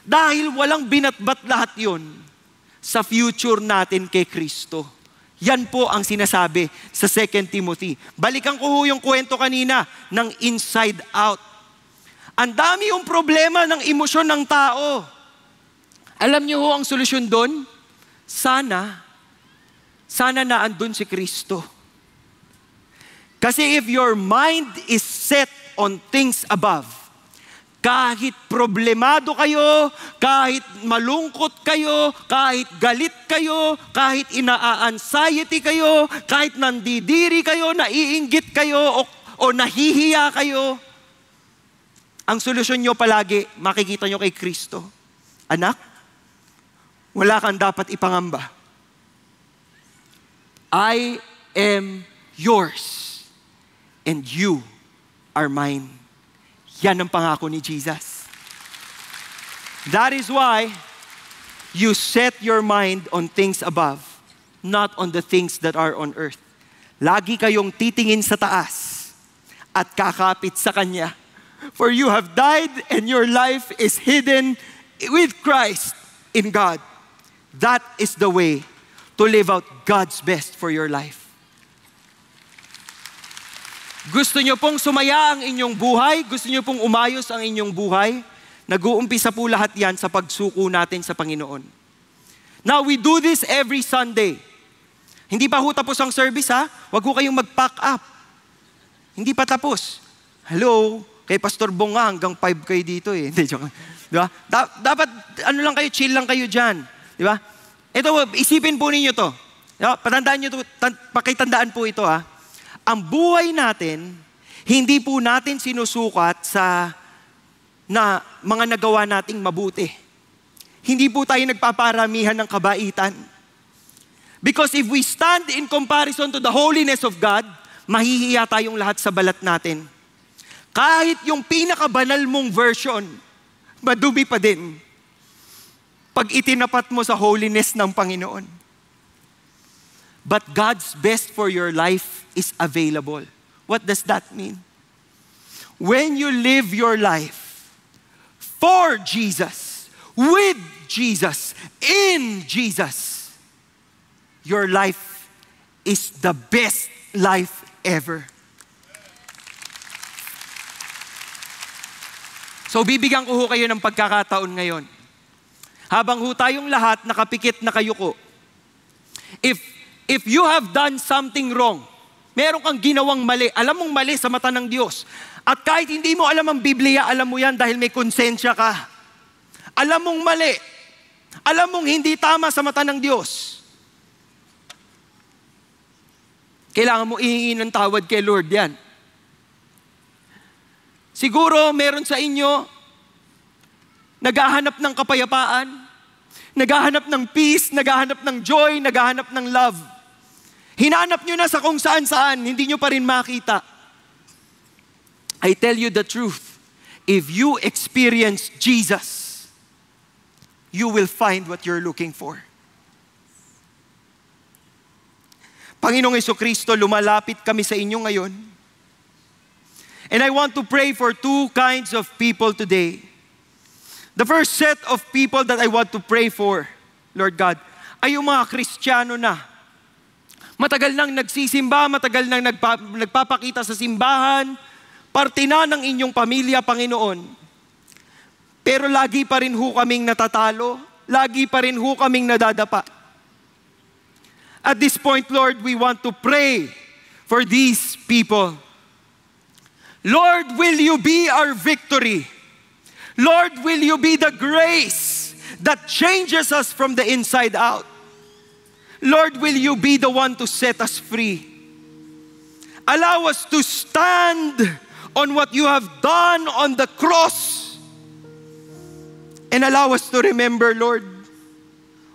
dahil walang binatbat lahat yun sa future natin kay Kristo. Yan po ang sinasabi sa 2 Timothy. Balikan ko ho yung kwento kanina ng inside out. Ang dami yung problema ng emosyon ng tao. Alam niyo ho ang solusyon doon? Sana na andun si Kristo. Kasi if your mind is set on things above, kahit problemado kayo, kahit malungkot kayo, kahit galit kayo, kahit ina-anxiety kayo, kahit nandidiri kayo, naiinggit kayo, o nahihiya kayo, ang solusyon nyo palagi, makikita nyo kay Kristo. Anak, wala kang dapat ipangamba. I am yours, and you are mine. Yan ang pangako ni Jesus. That is why you set your mind on things above, not on the things that are on earth. Lagi kayong titingin sa taas at kakapit sa Kanya. For you have died and your life is hidden with Christ in God. That is the way to live out God's best for your life. Gusto nyo pong sumaya ang inyong buhay? Gusto nyo pong umayos ang inyong buhay? Nag-uumpisa po lahat yan sa pagsuko natin sa Panginoon. Now, we do this every Sunday. Hindi pa ho tapos ang service, ha? Huwag ho kayong mag-pack up. Hindi pa tapos. Hello? Kay Pastor Bong nga, hanggang 5 kayo dito eh. Hindi, joke lang. Diba? Dapat, chill lang kayo dyan. Diba? Ito, isipin po ninyo to. Diba? Patandaan nyo to, pakitandaan po ito, ha? Ang buhay natin, hindi po natin sinusukat sa na mga nagawa nating mabuti. Hindi po tayo nagpaparamihan ng kabaitan. Because if we stand in comparison to the holiness of God, mahihiya tayong lahat sa balat natin. Kahit yung pinakabanal mong version, madumi pa din pag itinapat mo sa holiness ng Panginoon. But God's best for your life is available. What does that mean? When you live your life for Jesus, with Jesus, in Jesus, your life is the best life ever. So bibigyan ko ho kayo ng pagkakataon ngayon. Habang ho tayong lahat nakapikit na kayuko. If you have done something wrong, meron kang ginawang mali, alam mong mali sa mata ng Diyos. At kahit hindi mo alam ang Biblia, alam mo yan dahil may konsensya ka. Alam mong mali. Alam mong hindi tama sa mata ng Diyos. Kailangan mo ihingi ng tawad kay Lord yan. Siguro meron sa inyo naghahanap ng kapayapaan, naghahanap ng peace, naghahanap ng joy, naghahanap ng love. Hinanap nyo na sa kung saan-saan, hindi nyo pa rin makita. I tell you the truth, if you experience Jesus, you will find what you're looking for. Panginoong Jesucristo, lumalapit kami sa inyo ngayon. And I want to pray for two kinds of people today. The first set of people that I want to pray for, Lord God, ay yung mga Kristiyano na. Matagal nang nagsisimba, matagal nang nagpapakita sa simbahan, parte na ng inyong pamilya, Panginoon. Pero lagi pa rin ho kaming natatalo, lagi pa rin ho kaming nadadapa. At this point, Lord, we want to pray for these people. Lord, will you be our victory? Lord, will you be the grace that changes us from the inside out? Lord, will you be the one to set us free? Allow us to stand on what you have done on the cross. And allow us to remember, Lord,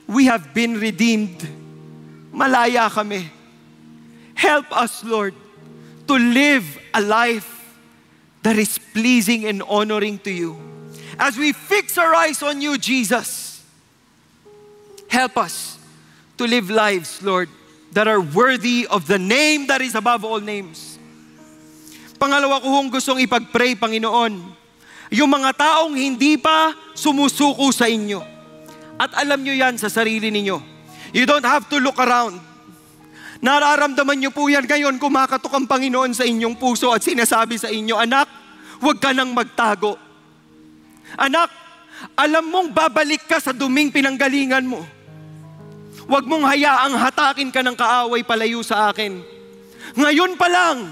we have been redeemed. Malaya kami. Help us, Lord, to live a life that is pleasing and honoring to you. As we fix our eyes on you, Jesus, help us to live lives, Lord, that are worthy of the name that is above all names. Pangalawa ko hong gustong ipag-pray, Panginoon, yung mga taong hindi pa sumusuko sa inyo. At alam nyo yan sa sarili ninyo. You don't have to look around. Nararamdaman nyo po yan ngayon, kumakatok ang Panginoon sa inyong puso at sinasabi sa inyo, anak, huwag ka nang magtago. Anak, alam mong babalik ka sa duming pinanggalingan mo. Huwag mong hayaang hatakin ka ng kaaway palayo sa akin. Ngayon pa lang,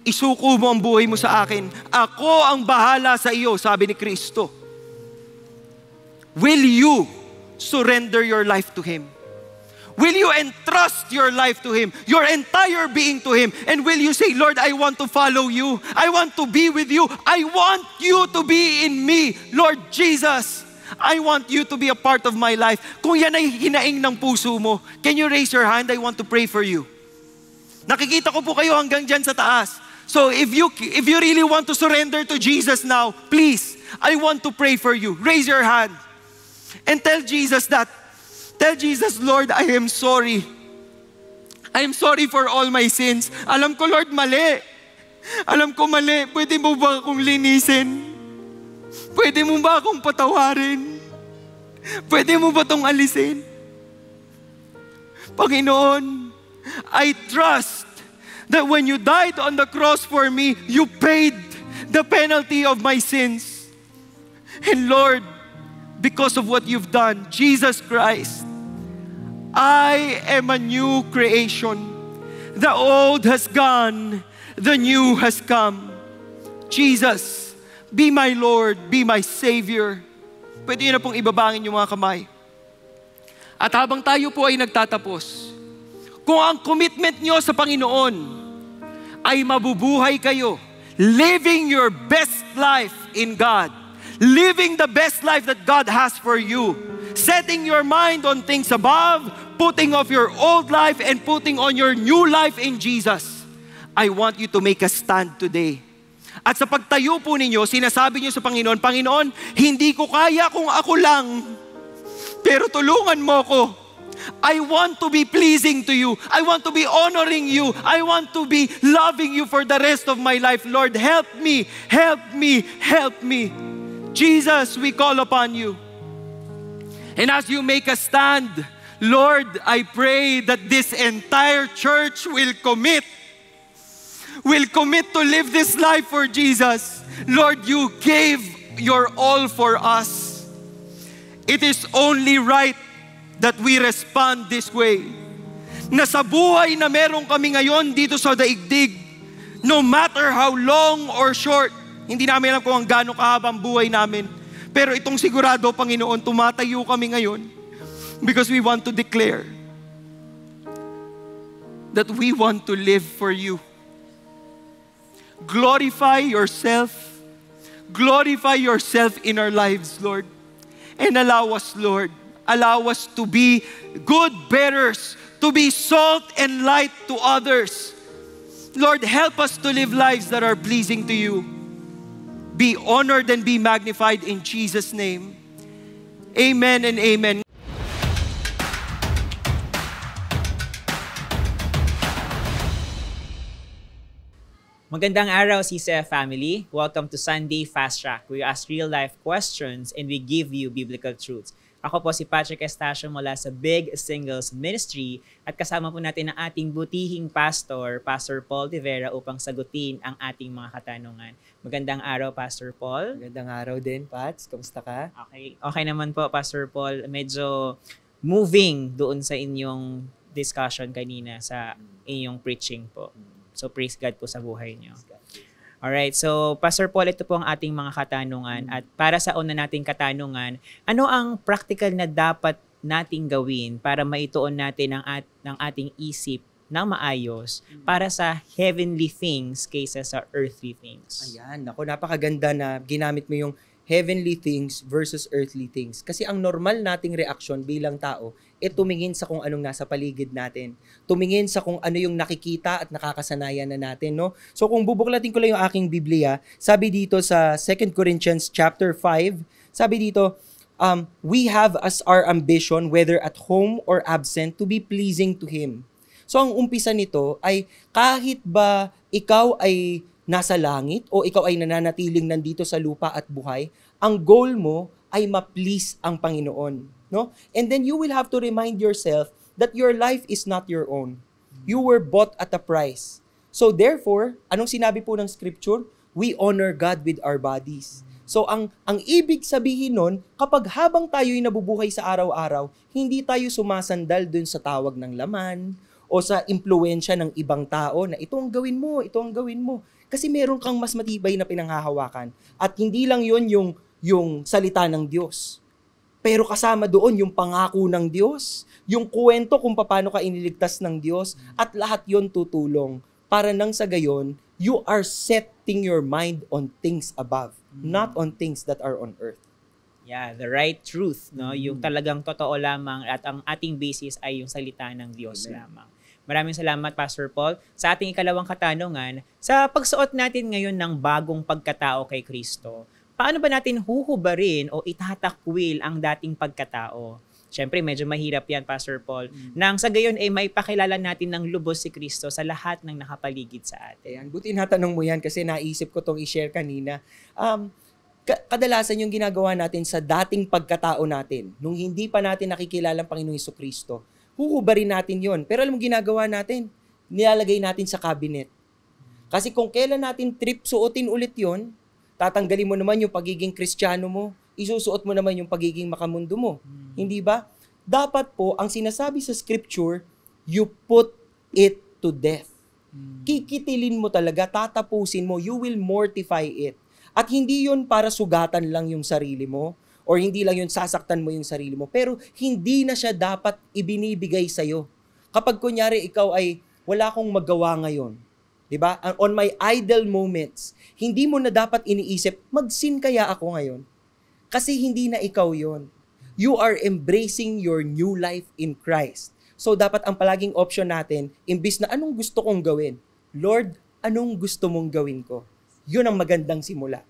isuko mo ang buhay mo sa akin. Ako ang bahala sa iyo, sabi ni Kristo. Will you surrender your life to Him? Will you entrust your life to Him, your entire being to Him? And will you say, Lord, I want to follow you. I want to be with you. I want you to be in me. Lord Jesus, I want you to be a part of my life. Kung yan ay hinaing ng puso mo, can you raise your hand? I want to pray for you. Nakikita ko po kayo hanggang dyan sa taas. So if you really want to surrender to Jesus now, please, I want to pray for you. Raise your hand and tell Jesus that. Tell Jesus, Lord, I am sorry. I am sorry for all my sins. Alam ko, Lord, mali. Alam ko mali. Pwede mo ba akong linisin? Pwede mo ba akong patawarin? Pwede mo ba itong alisin? Panginoon, I trust that when you died on the cross for me, you paid the penalty of my sins. And Lord, because of what you've done, Jesus Christ, I am a new creation. The old has gone, the new has come. Jesus, be my Lord, be my Savior. Pwede nyo na pong ibabangin yung mga kamay. At habang tayo po ay nagtatapos, kung ang commitment nyo sa Panginoon ay mabubuhay kayo, living your best life in God, living the best life that God has for you, setting your mind on things above, putting off your old life and putting on your new life in Jesus, I want you to make a stand today. At sa pagtayo po ninyo, sinasabi niyo sa Panginoon, Panginoon, hindi ko kaya kung ako lang, pero tulungan mo ko. I want to be pleasing to you. I want to be honoring you. I want to be loving you for the rest of my life. Lord, help me, help me, help me. Jesus, we call upon you. And as you make a stand, Lord, I pray that this entire church will commit to live this life for Jesus. Lord, you gave your all for us. It is only right that we respond this way. Na sa buhay na meron kami ngayon dito sa daigdig, no matter how long or short, hindi namin alam kung ang gaano kahabang buhay namin, pero itong sigurado, Panginoon, tumatayo kami ngayon because we want to declare that we want to live for you. Glorify yourself. Glorify yourself in our lives, Lord. And allow us, Lord, allow us to be good bearers, to be salt and light to others. Lord, help us to live lives that are pleasing to you. Be honored and be magnified in Jesus' name. Amen and amen. Magandang araw, CCF family. Welcome to Sunday Fast Track, where we ask real-life questions and we give you biblical truths. Ako po si Patrick Estacio mula sa Big Singles Ministry at kasama po natin ang ating butihing pastor, Pastor Paul De Vera, upang sagutin ang ating mga katanungan. Magandang araw, Pastor Paul. Magandang araw din, Pats. Kamusta ka? Okay naman po, Pastor Paul. Medyo moving doon sa inyong discussion kanina sa inyong preaching po. So praise God po sa buhay niyo. Alright, so Pastor Paul, ito po ang ating mga katanungan. At para sa una nating katanungan, ano ang practical na dapat nating gawin para maituon natin ang ating isip ng maayos para sa heavenly things kaysa sa earthly things? Ayan, ako napakaganda na ginamit mo yung heavenly things versus earthly things. Kasi ang normal nating reaksyon bilang tao, tumingin sa kung anong nasa paligid natin. Tumingin sa kung ano yung nakikita at nakakasanayan na natin, no? So kung bubuklatin ko lang yung aking Biblia, sabi dito sa 2 Corinthians chapter 5, sabi dito, we have as our ambition, whether at home or absent, to be pleasing to Him. So ang umpisa nito ay kahit ba ikaw ay nasa langit o ikaw ay nananatiling nandito sa lupa at buhay, ang goal mo ay ma-please ang Panginoon, no? And then you will have to remind yourself that your life is not your own. You were bought at a price. So therefore, anong sinabi po ng scripture? We honor God with our bodies. So ang ibig sabihin nun, kapag habang tayo'y nabubuhay sa araw-araw, hindi tayo sumasandal dun sa tawag ng laman o sa impluwensya ng ibang tao na ito ang gawin mo, ito ang gawin mo. Kasi meron kang mas matibay na pinanghahawakan. At hindi lang yon yung salita ng Diyos. Pero kasama doon yung pangako ng Diyos, yung kwento kung paano ka iniligtas ng Diyos, at lahat yon tutulong para nang sa gayon, you are setting your mind on things above, not on things that are on earth. Yeah, the right truth, no? Yung talagang totoo lamang at ang ating basis ay yung salita ng Diyos lamang. Maraming salamat, Pastor Paul. Sa ating ikalawang katanungan, sa pagsuot natin ngayon ng bagong pagkatao kay Kristo, paano ba natin huhubarin o itatakwil ang dating pagkatao? Siyempre, medyo mahirap yan, Pastor Paul. Nang sa gayon ay may pakilala natin ng lubos si Kristo sa lahat ng nakapaligid sa atin. Ayan, buti natanong mo yan kasi naisip ko tong i-share kanina. Kadalasan yung ginagawa natin sa dating pagkatao natin, nung hindi pa natin nakikilala ang Panginoong Jesucristo, huhubarin natin yon. Pero alam mo ginagawa natin? Nilalagay natin sa cabinet. Kasi kung kailan natin trip suotin ulit yon, tatanggalin mo naman yung pagiging Kristiyano mo, isusuot mo naman yung pagiging makamundo mo. Hindi ba? Dapat po, ang sinasabi sa scripture, you put it to death. Kikitilin mo talaga, tatapusin mo, you will mortify it. At hindi yun para sugatan lang yung sarili mo, or hindi lang yun sasaktan mo yung sarili mo, pero hindi na siya dapat ibinibigay sa'yo. Kapag kunyari ikaw ay wala akong magawa ngayon, di ba? On my idle moments, hindi mo na dapat iniisip, mag-sin kaya ako ngayon? Kasi hindi na ikaw yon. You are embracing your new life in Christ. So dapat ang palaging option natin, imbis na anong gusto kong gawin, Lord, anong gusto mong gawin ko? Yun ang magandang simula.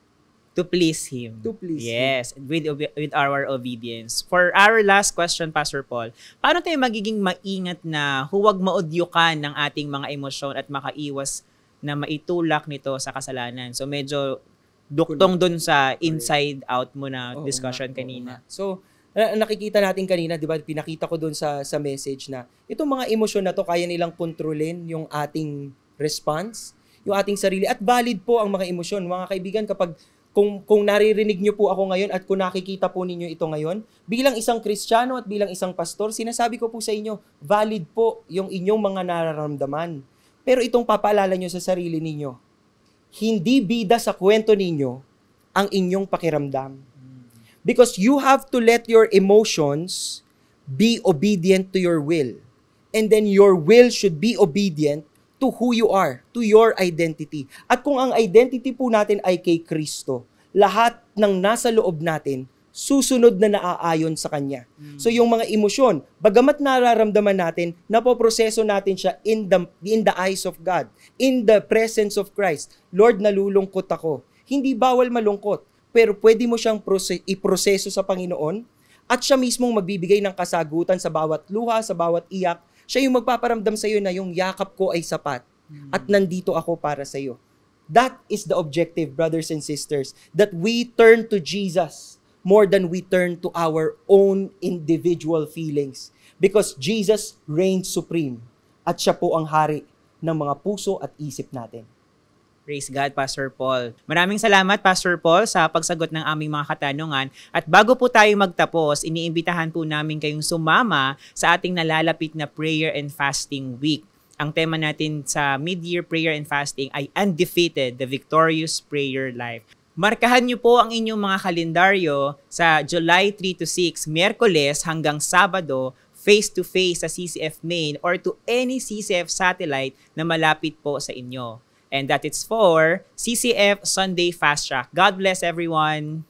To please Him. To please Yes, with our obedience. For our last question, Pastor Paul, paano tayo magiging maingat na huwag maudyukan ng ating mga emosyon at makaiwas na maitulak nito sa kasalanan? So medyo duktong dun sa inside-out mo na discussion kanina. So, nakikita natin kanina, di ba, pinakita ko dun sa message na itong mga emosyon na to, kaya nilang kontrolin yung ating response, yung ating sarili. At valid po ang mga emosyon. Mga kaibigan, kapag kung naririnig nyo po ako ngayon at kung nakikita po ninyo ito ngayon, bilang isang Kristiyano at bilang isang pastor, sinasabi ko po sa inyo, valid po yung inyong mga nararamdaman. Pero itong papaalala nyo sa sarili ninyo, hindi bida sa kwento ninyo ang inyong pakiramdam. Because you have to let your emotions be obedient to your will. And then your will should be obedient to who you are, to your identity. At kung ang identity po natin ay kay Kristo, lahat ng nasa loob natin, susunod na naaayon sa Kanya. So yung mga emosyon, bagamat nararamdaman natin, napoproseso natin siya in the eyes of God, in the presence of Christ. Lord, nalulungkot ako. Hindi bawal malungkot, pero pwede mo siyang iproseso sa Panginoon at siya mismong magbibigay ng kasagutan sa bawat luha, sa bawat iyak. Siya yung magpaparamdam sa iyo na yung yakap ko ay sapat at nandito ako para sa iyo. That is the objective, brothers and sisters, that we turn to Jesus more than we turn to our own individual feelings. Because Jesus reigns supreme at siya po ang hari ng mga puso at isip natin. Praise God, Pastor Paul. Maraming salamat, Pastor Paul, sa pagsagot ng aming mga katanungan. At bago po tayo magtapos, iniimbitahan po namin kayong sumama sa ating nalalapit na Prayer and Fasting Week. Ang tema natin sa Mid-Year Prayer and Fasting ay Undefeated, the Victorious Prayer Life. Markahan niyo po ang inyong mga kalendaryo sa July 3 to 6, Miyerkules hanggang Sabado, face-to-face sa CCF Main or to any CCF satellite na malapit po sa inyo. And that it's for CCF Sunday Fast Track. God bless everyone!